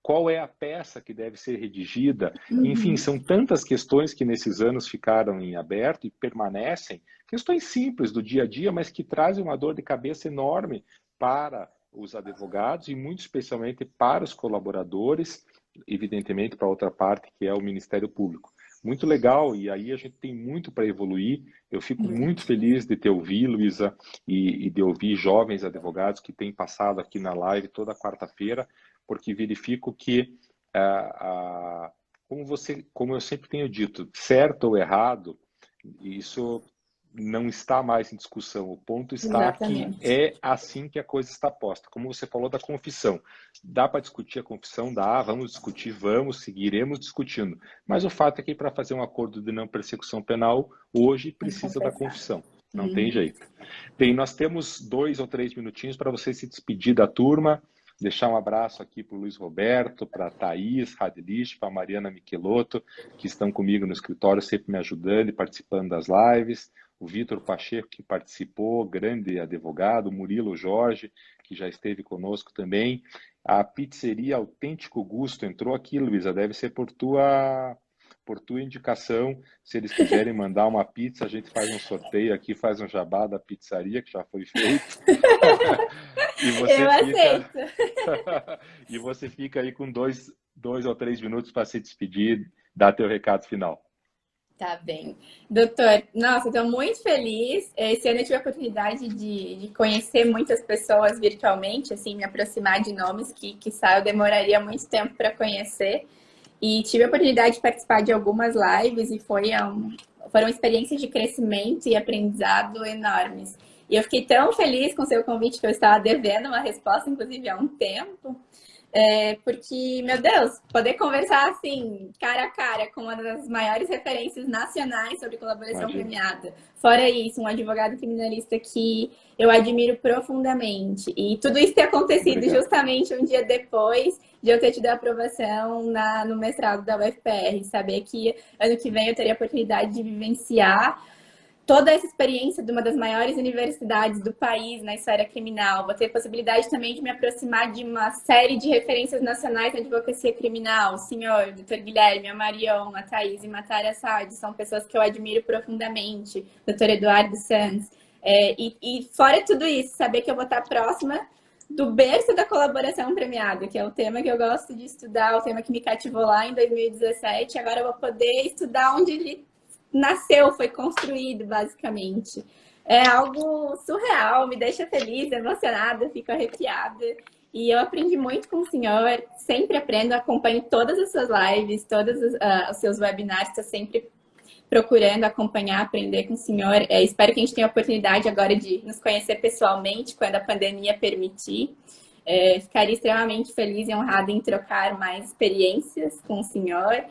qual é a peça que deve ser redigida, enfim, são tantas questões que nesses anos ficaram em aberto e permanecem, questões simples do dia a dia, mas que trazem uma dor de cabeça enorme para os advogados e muito especialmente para os colaboradores, evidentemente para a outra parte que é o Ministério Público. Muito legal, e aí a gente tem muito para evoluir. Eu fico muito feliz de te ouvir, Luísa, e de ouvir jovens advogados que têm passado aqui na live toda quarta-feira, porque verifico que, como eu sempre tenho dito, certo ou errado, isso não está mais em discussão. O ponto está
Exatamente.
que é assim que a coisa está posta. Como você falou da confissão. Dá para discutir a confissão? Dá, vamos discutir, vamos, seguiremos discutindo. Mas o fato é que para fazer um acordo de não persecução penal, hoje precisa da confissão. Não tem jeito. Bem, nós temos 2 ou 3 minutinhos para você se despedir da turma. Deixar um abraço aqui para o Luiz Roberto, para a Thaís Radlich, para a Mariana Michelotto, que estão comigo no escritório, sempre me ajudando e participando das lives. O Vitor Pacheco, que participou, grande advogado. O Murilo Jorge, que já esteve conosco também. A pizzeria Autêntico Gusto entrou aqui, Luísa, deve ser por tua indicação. Se eles quiserem mandar uma pizza, a gente faz um sorteio aqui, faz um jabá da pizzaria, que já foi feito. E você
Eu aceito.
E você fica aí com 2 ou 3 minutos para se despedir, dar teu recado final.
Tá bem. Doutor, nossa, estou muito feliz. Esse ano eu tive a oportunidade de conhecer muitas pessoas virtualmente, assim, me aproximar de nomes que eu demoraria muito tempo para conhecer. E tive a oportunidade de participar de algumas lives e foram experiências de crescimento e aprendizado enormes. E eu fiquei tão feliz com o seu convite que eu estava devendo uma resposta, inclusive, há um tempo. Porque, meu Deus, poder conversar assim, cara a cara, com uma das maiores referências nacionais sobre colaboração
Imagina.
premiada. Fora isso, um advogado criminalista que eu admiro profundamente. E tudo isso ter acontecido
Obrigado.
justamente um dia depois de eu ter tido a aprovação no mestrado da UFPR. Saber que ano que vem eu teria a oportunidade de vivenciar toda essa experiência de uma das maiores universidades do país na esfera criminal. Vou ter a possibilidade também de me aproximar de uma série de referências nacionais na advocacia criminal. O senhor, o doutor Guilherme, a Marion, a Thaís e Matária Sade são pessoas que eu admiro profundamente. Doutor Eduardo Sanz. E fora tudo isso, saber que eu vou estar próxima do berço da colaboração premiada, que é o tema que eu gosto de estudar, o tema que me cativou lá em 2017. Agora eu vou poder estudar onde ele nasceu, foi construído, basicamente. É algo surreal, me deixa feliz, emocionada, fico arrepiada. E eu aprendi muito com o senhor, sempre aprendo, acompanho todas as suas lives, todos os seus webinars, estou sempre procurando acompanhar, aprender com o senhor. Espero que a gente tenha a oportunidade agora de nos conhecer pessoalmente, quando a pandemia permitir. Ficaria extremamente feliz e honrada em trocar mais experiências com o senhor.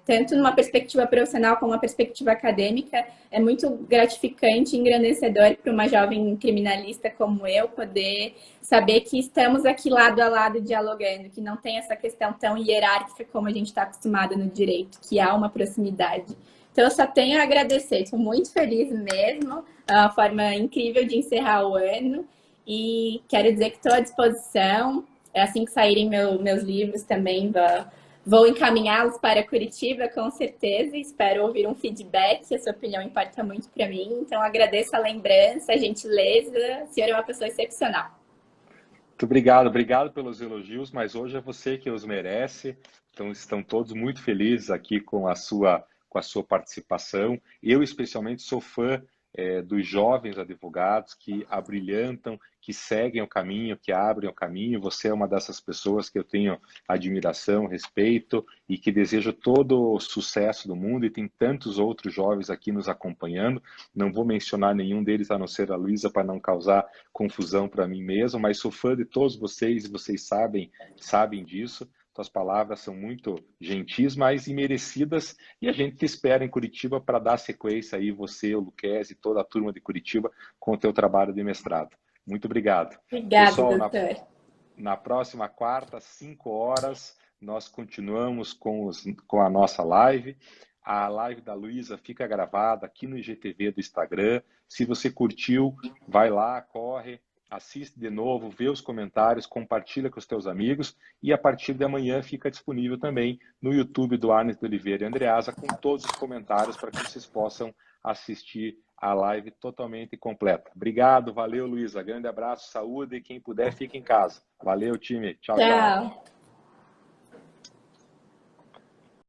Tanto numa perspectiva profissional como uma perspectiva acadêmica, é muito gratificante e engrandecedor para uma jovem criminalista como eu poder saber que estamos aqui lado a lado dialogando, que não tem essa questão tão hierárquica como a gente está acostumado no direito, que há uma proximidade. Então, eu só tenho a agradecer, estou muito feliz mesmo, é uma forma incrível de encerrar o ano e quero dizer que estou à disposição, assim que saírem meus livros também, vou encaminhá-los para Curitiba, com certeza. Espero ouvir um feedback. A sua opinião importa muito para mim. Então, agradeço a lembrança, a gentileza. O senhor é uma pessoa excepcional.
Muito obrigado, obrigado pelos elogios, mas hoje é você que os merece. Então, estão todos muito felizes aqui com a sua participação. Eu, especialmente, sou fã dos jovens advogados que abrilhantam, que seguem o caminho, que abrem o caminho. Você é uma dessas pessoas que eu tenho admiração, respeito e que desejo todo o sucesso do mundo. E tem tantos outros jovens aqui nos acompanhando. Não vou mencionar nenhum deles, a não ser a Luísa, para não causar confusão para mim mesmo, mas sou fã de todos vocês e vocês sabem disso. Suas palavras são muito gentis, mas imerecidas, e a gente te espera em Curitiba para dar sequência aí, você, o Luquezzi e toda a turma de Curitiba, com o teu trabalho de mestrado. Muito obrigado.
Obrigada,
Pessoal,
doutor.
na próxima quarta, às 5 horas, nós continuamos com a nossa live. A live da Luísa fica gravada aqui no IGTV do Instagram. Se você curtiu, vai lá, corre, assiste de novo, vê os comentários, compartilha com os teus amigos e a partir de amanhã fica disponível também no YouTube do Arnes de Oliveira e Andreasa com todos os comentários para que vocês possam assistir a live totalmente completa. Obrigado, valeu, Luísa. Grande abraço, saúde e quem puder, fique em casa. Valeu, time. Tchau, tchau.
Tchau.